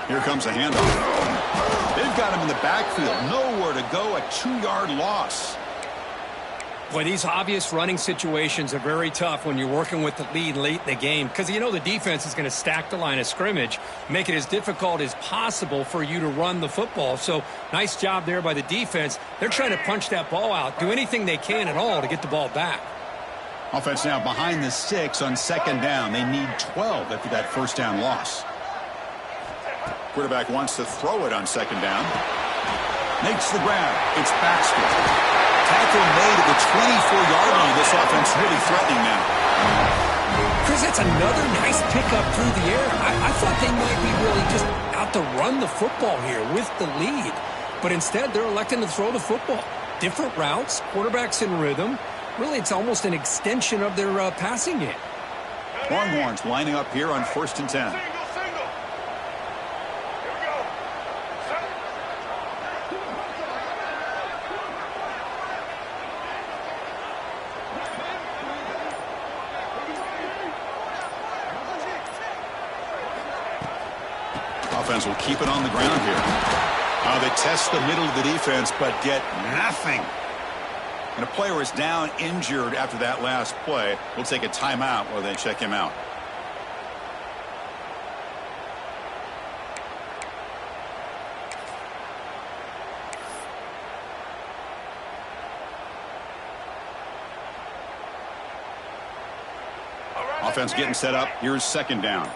Here comes a handoff. They've got him in the backfield. Nowhere to go. A 2-yard loss. Boy, these obvious running situations are very tough when you're working with the lead late in the game, because you know the defense is going to stack the line of scrimmage, make it as difficult as possible for you to run the football. So nice job there by the defense. They're trying to punch that ball out, do anything they can at all to get the ball back. Offense now behind the 6 on 2nd down. They need 12 after that first down loss. Quarterback wants to throw it on 2nd down. Makes the grab. It's Baxter. Tackle made at the 24-yard line. This offense really threatening now. Chris, that's another nice pickup through the air. I thought they might be really just out to run the football here with the lead. But instead, they're electing to throw the football. Different routes, quarterbacks in rhythm. Really, it's almost an extension of their passing game. Longhorns lining up here on 1st and 10. Offense will keep it on the ground here. They test the middle of the defense, but get nothing. And a player is down injured after that last play. We'll take a timeout while they check him out. Defense getting set up. Here's second down.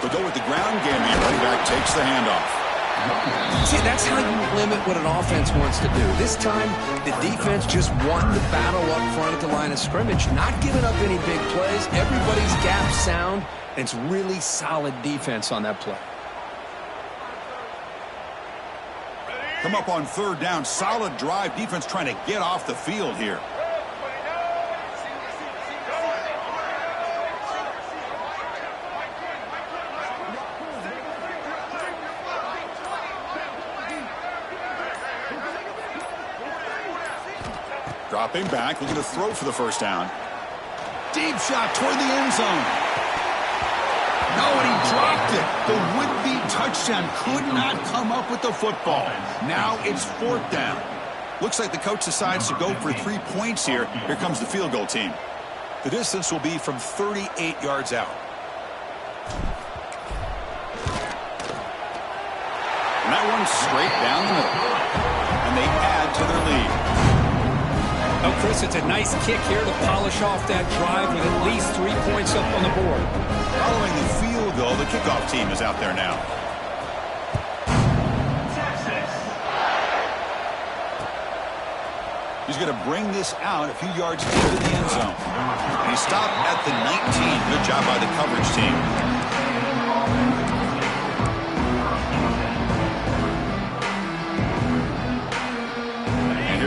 We'll go with the ground game. The running back takes the handoff. See, that's how you limit what an offense wants to do. This time, the defense just won the battle up front at the line of scrimmage, not giving up any big plays. Everybody's gap sound, and it's really solid defense on that play. Come up on third down. Solid drive. Defense trying to get off the field here. Dropping back, looking to throw for the first down. Deep shot toward the end zone. No, and he dropped it. The would-be touchdown could not come up with the football. Now it's fourth down. Looks like the coach decides to go for 3 points here. Here comes the field goal team. The distance will be from 38 yards out. And that one's straight down the middle. And they add to their lead. Oh, Chris, it's a nice kick here to polish off that drive with at least 3 points up on the board. Following the field goal, the kickoff team is out there now. He's going to bring this out a few yards into the end zone. And he stopped at the 19. Good job by the coverage team.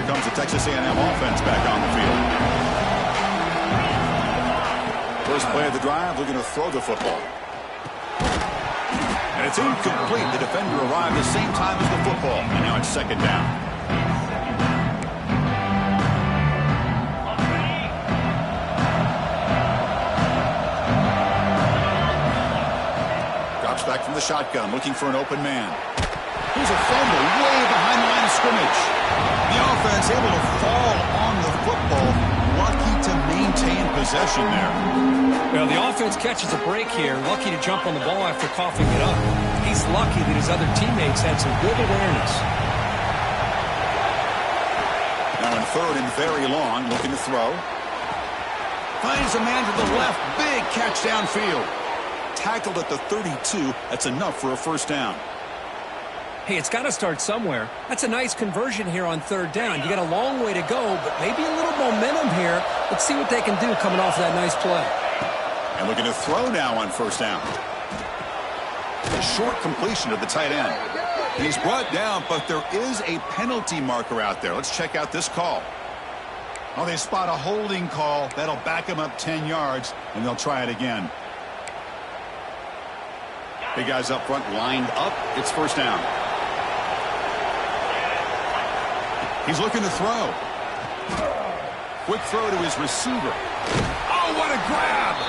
Comes the Texas A&M offense back on the field. First play of the drive, looking to throw the football. And it's incomplete. The defender arrived the same time as the football. And now it's second down. Drops back from the shotgun, looking for an open man. Here's a fumble way behind the line of scrimmage. The offense able to fall on the football, lucky to maintain possession there. Well, the offense catches a break here, lucky to jump on the ball after coughing it up. He's lucky that his other teammates had some good awareness. Now in third and very long, looking to throw. Finds a man to the left, big catch downfield. Tackled at the 32, that's enough for a first down. Hey, it's got to start somewhere. That's a nice conversion here on third down. You got a long way to go, but maybe a little momentum here. Let's see what they can do coming off that nice play. And looking to throw now on first down. A short completion to the tight end. And he's brought down, but there is a penalty marker out there. Let's check out this call. Oh, they spot a holding call. That'll back him up 10 yards, and they'll try it again. Big guys up front lined up. It's first down. He's looking to throw. Quick throw to his receiver. Oh, what a grab!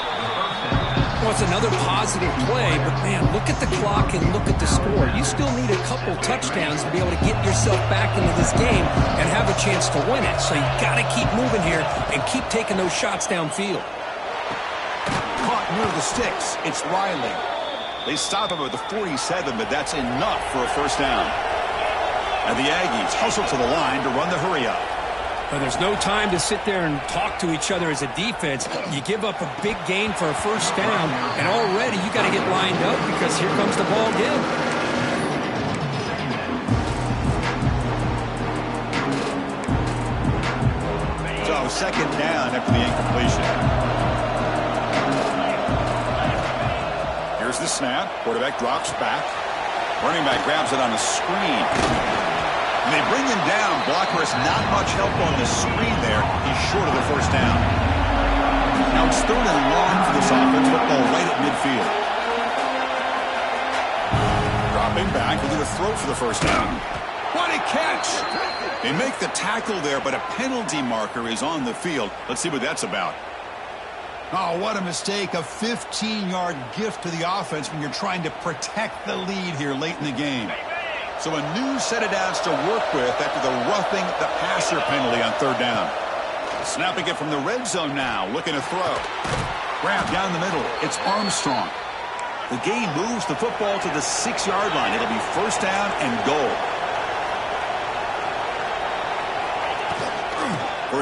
Well, it's another positive play, but, man, look at the clock and look at the score. You still need a couple touchdowns to be able to get yourself back into this game and have a chance to win it. So you got to keep moving here and keep taking those shots downfield. Caught near the sticks. It's Riley. They stop him at the 47, but that's enough for a first down. And the Aggies hustle to the line to run the hurry-up. Well, there's no time to sit there and talk to each other as a defense. You give up a big gain for a first down, and already you got to get lined up because here comes the ball again. So second down after the incompletion. Here's the snap. Quarterback drops back. Running back grabs it on a screen. And they bring him down. Blocker has not much help on the screen there. He's short of the first down. Now it's third and long for this offense. Football right at midfield. Dropping back. We're going to throw for the first down. What a catch! They make the tackle there, but a penalty marker is on the field. Let's see what that's about. Oh, what a mistake. A 15-yard gift to the offense when you're trying to protect the lead here late in the game. So a new set of downs to work with after the roughing the passer penalty on third down. Snapping it from the red zone now, looking to throw. Grab down the middle. It's Armstrong. The game moves the football to the 6-yard line. It'll be first down and goal.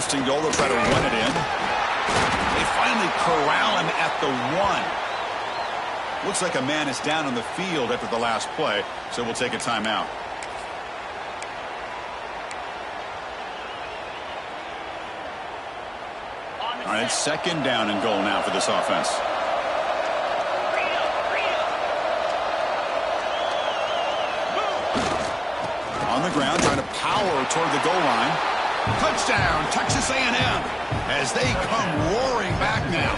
First and goal, they'll try to run it in. They finally corral him at the 1. Looks like a man is down on the field after the last play, so we'll take a timeout. All right, second down and goal now for this offense. On the ground, trying to power toward the goal line. Touchdown, Texas A&M, as they come roaring back now.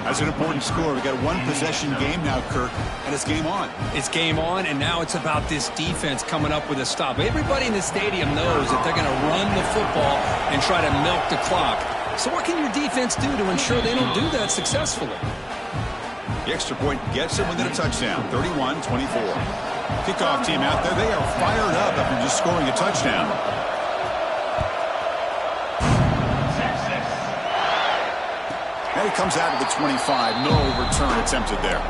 That's an important score. We've got a one-possession game now, Kirk, and it's game on. It's game on, and now it's about this defense coming up with a stop. Everybody in the stadium knows that they're going to run the football and try to milk the clock. So what can your defense do to ensure they don't do that successfully? The extra point gets them within a touchdown, 31-24. Kickoff team out there, they are fired up after just scoring a touchdown. And he comes out of the 25. No return attempted there.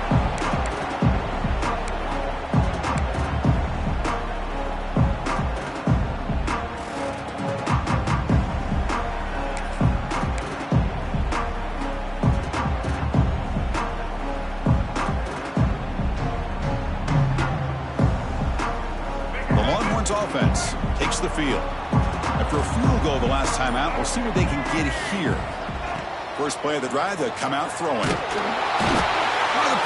The Longhorns offense takes the field. After a field goal the last time out, we'll see what they can get here. First play of the drive, they'll come out throwing. Oh, the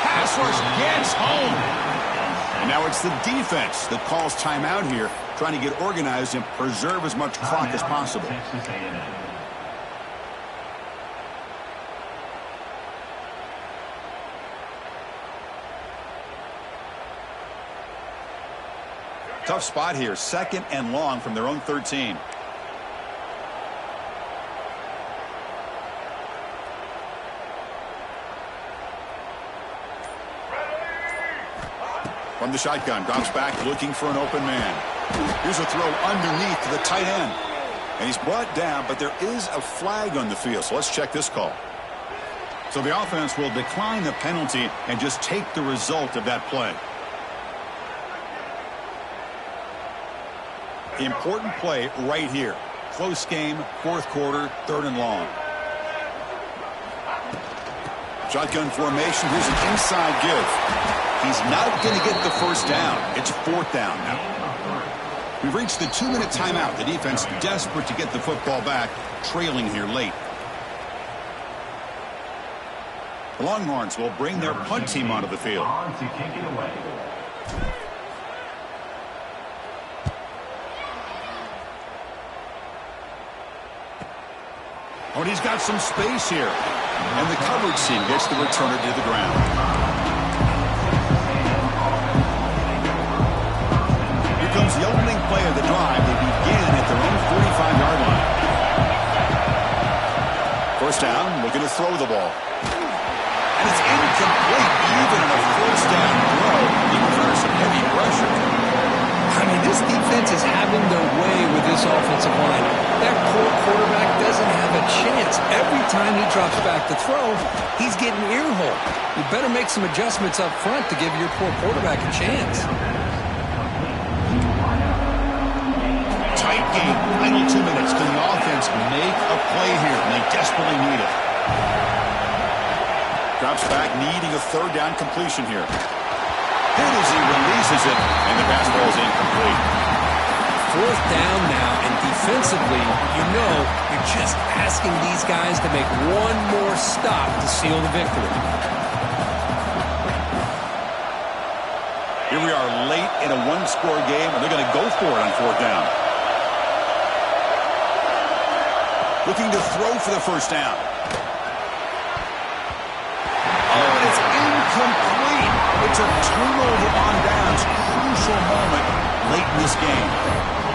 pass rush gets home. And now it's the defense that calls timeout here, trying to get organized and preserve as much clock as possible. Texas A&M. Tough spot here, second and long from their own 13. From the shotgun, drops back looking for an open man. Here's a throw underneath to the tight end. And he's brought down, but there is a flag on the field, so let's check this call. So the offense will decline the penalty and just take the result of that play. Important play right here. Close game, fourth quarter, third and long. Shotgun formation, here's an inside give. He's not going to get the first down. It's fourth down now. We've reached the 2-minute timeout. The defense desperate to get the football back, trailing here late. The Longhorns will bring their punt team onto the field. On to kick it away. Oh, and he's got some space here. And the coverage team gets the returner to the ground. Comes the opening play of the drive. They begin at their own 45-yard line. First down, looking to throw the ball. And it's incomplete, even on a first down throw, even under some heavy pressure. I mean, this defense is having their way with this offensive line. That poor quarterback doesn't have a chance. Every time he drops back to throw, he's getting ear-hole. You better make some adjustments up front to give your poor quarterback a chance. Tight game, final 2 minutes. Can the offense make a play here? And they desperately need it. Drops back, needing a third down completion here. Hit as he releases it, and the pass ball is incomplete. Fourth down now, and defensively, you know you're just asking these guys to make one more stop to seal the victory. Here we are late in a one-score game, and they're going to go for it on fourth down. Looking to throw for the first down. Oh, and it's incomplete. It's a turnover on downs. Crucial moment late in this game.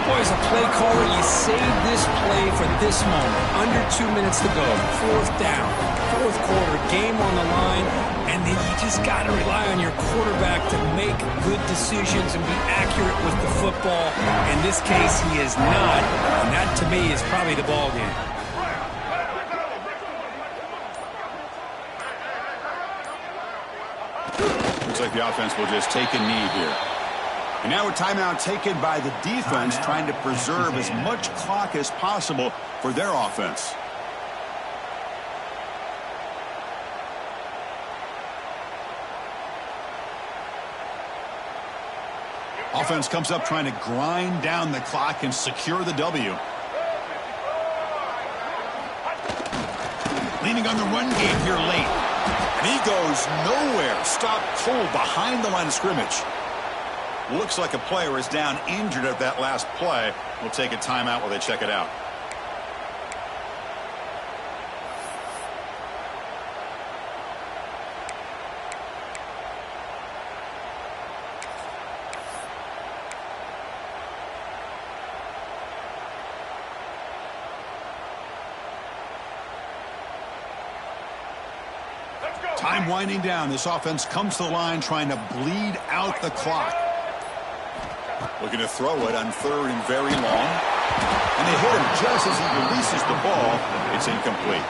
Boy, as a play caller, you save this play for this moment. Under 2 minutes to go. Fourth down. Fourth quarter. Game on the line. And then you just got to rely on your quarterback to make good decisions and be accurate with the football. In this case, he is not. And that, to me, is probably the ball game. Looks like the offense will just take a knee here. And now a timeout taken by the defense, trying to preserve as much clock as possible for their offense. Offense comes up trying to grind down the clock and secure the W. Leaning on the run game here late. And he goes nowhere. Stopped cold behind the line of scrimmage. Looks like a player is down injured at that last play. We'll take a timeout while they check it out. Time winding down. This offense comes to the line trying to bleed out the clock. Looking to throw it on 3rd and very long. And they hit him just as he releases the ball. It's incomplete.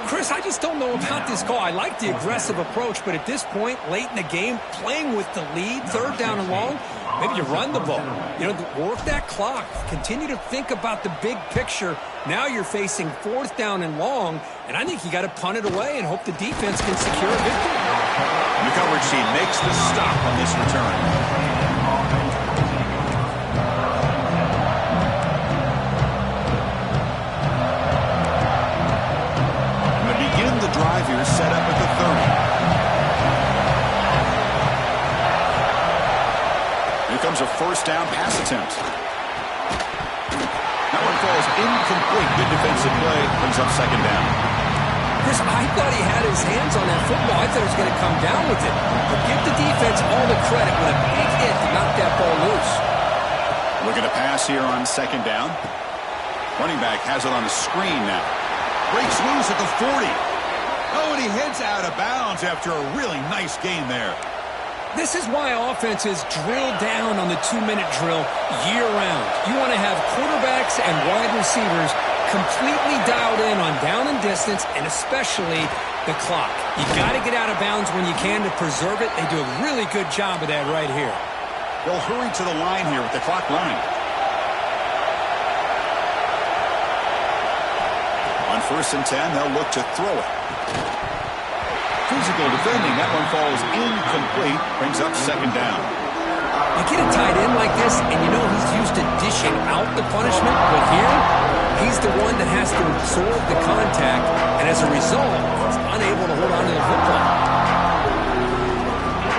Chris, I just don't know about this call. I like the aggressive approach, but at this point, late in the game, playing with the lead, 3rd down and long, maybe you run the ball. You know, work that clock. Continue to think about the big picture. Now you're facing 4th down and long, and I think you got to punt it away and hope the defense can secure a victory. And the coverage team makes the stop on this return. Drive here set up at the 30. Here comes a 1st down pass attempt. That one falls incomplete. Good defensive play. Brings up 2nd down. Chris, I thought he had his hands on that football. I thought he was going to come down with it. But give the defense all the credit with a big hit to knock that ball loose. Looking to pass here on 2nd down. Running back has it on the screen now. Breaks loose at the 40. Oh, and he heads out of bounds after a really nice gain there. This is why offenses drill down on the 2-minute drill year-round. You want to have quarterbacks and wide receivers completely dialed in on down and distance, and especially the clock. You got to get out of bounds when you can to preserve it. They do a really good job of that right here. They'll hurry to the line here with the clock running. On 1st and 10, they'll look to throw it. Physical defending. That one falls incomplete. Brings up 2nd down. You get a tight end like this, and you know he's used to dishing out the punishment. But here, he's the one that has to absorb the contact, and as a result, he's unable to hold on to the football.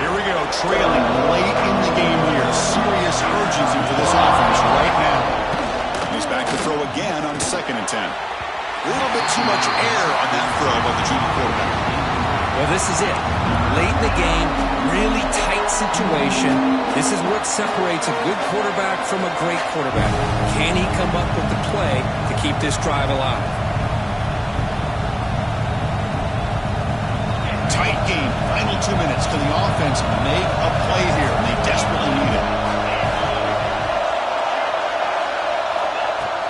Here we go, trailing late in the game here. Serious urgency for this offense right now. He's back to throw again on 2nd and 10. A little bit too much air on that throw by the junior quarterback. Well, this is it. Late in the game, really tight situation. This is what separates a good quarterback from a great quarterback. Can he come up with the play to keep this drive alive? Tight game. Final 2 minutes. Can the offense make a play here? And they desperately need it.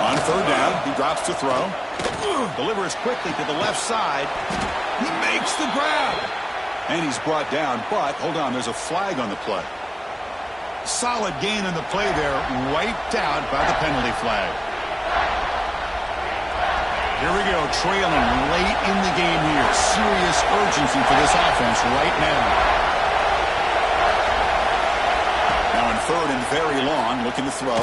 On 3rd down, he drops to throw. Delivers quickly to the left side. He makes the grab. And he's brought down, but hold on, there's a flag on the play. Solid gain on the play there, wiped out by the penalty flag. Here we go, trailing late in the game here. Serious urgency for this offense right now. Now on 3rd and very long, looking to throw.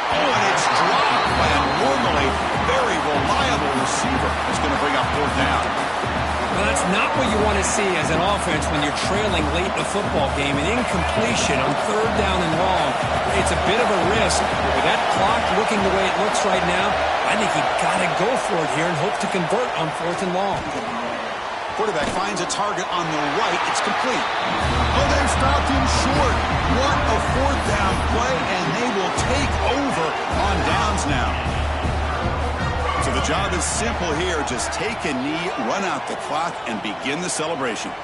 Oh, and it's dropped by a normally very reliable receiver. It's going to bring up 4th down. Well, that's not what you want to see as an offense when you're trailing late in a football game. An incompletion on 3rd down and long. It's a bit of a risk. With that clock looking the way it looks right now, I think you got to go for it here and hope to convert on 4th and long. Quarterback finds a target on the right. It's complete. Oh, they stopped him short. What a 4th down play, and they will take over on downs now. So the job is simple here. Just take a knee, run out the clock, and begin the celebration.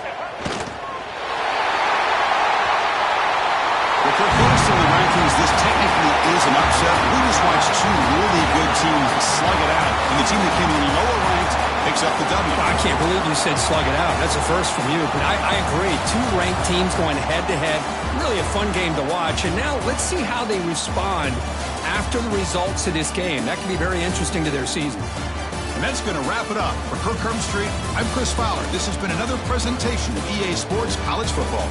Well, for first in the rankings, this technically is an upset. We just watched 2 really good teams slug it out, and the team that came in lower ranked picks up the W. I can't believe you said slug it out. That's a first from you. But I agree. Two ranked teams going head-to-head. Really a fun game to watch. And now let's see how they respond after the results of this game. That can be very interesting to their season. And that's going to wrap it up. For Kirk Street, I'm Chris Fowler. This has been another presentation of EA Sports College Football.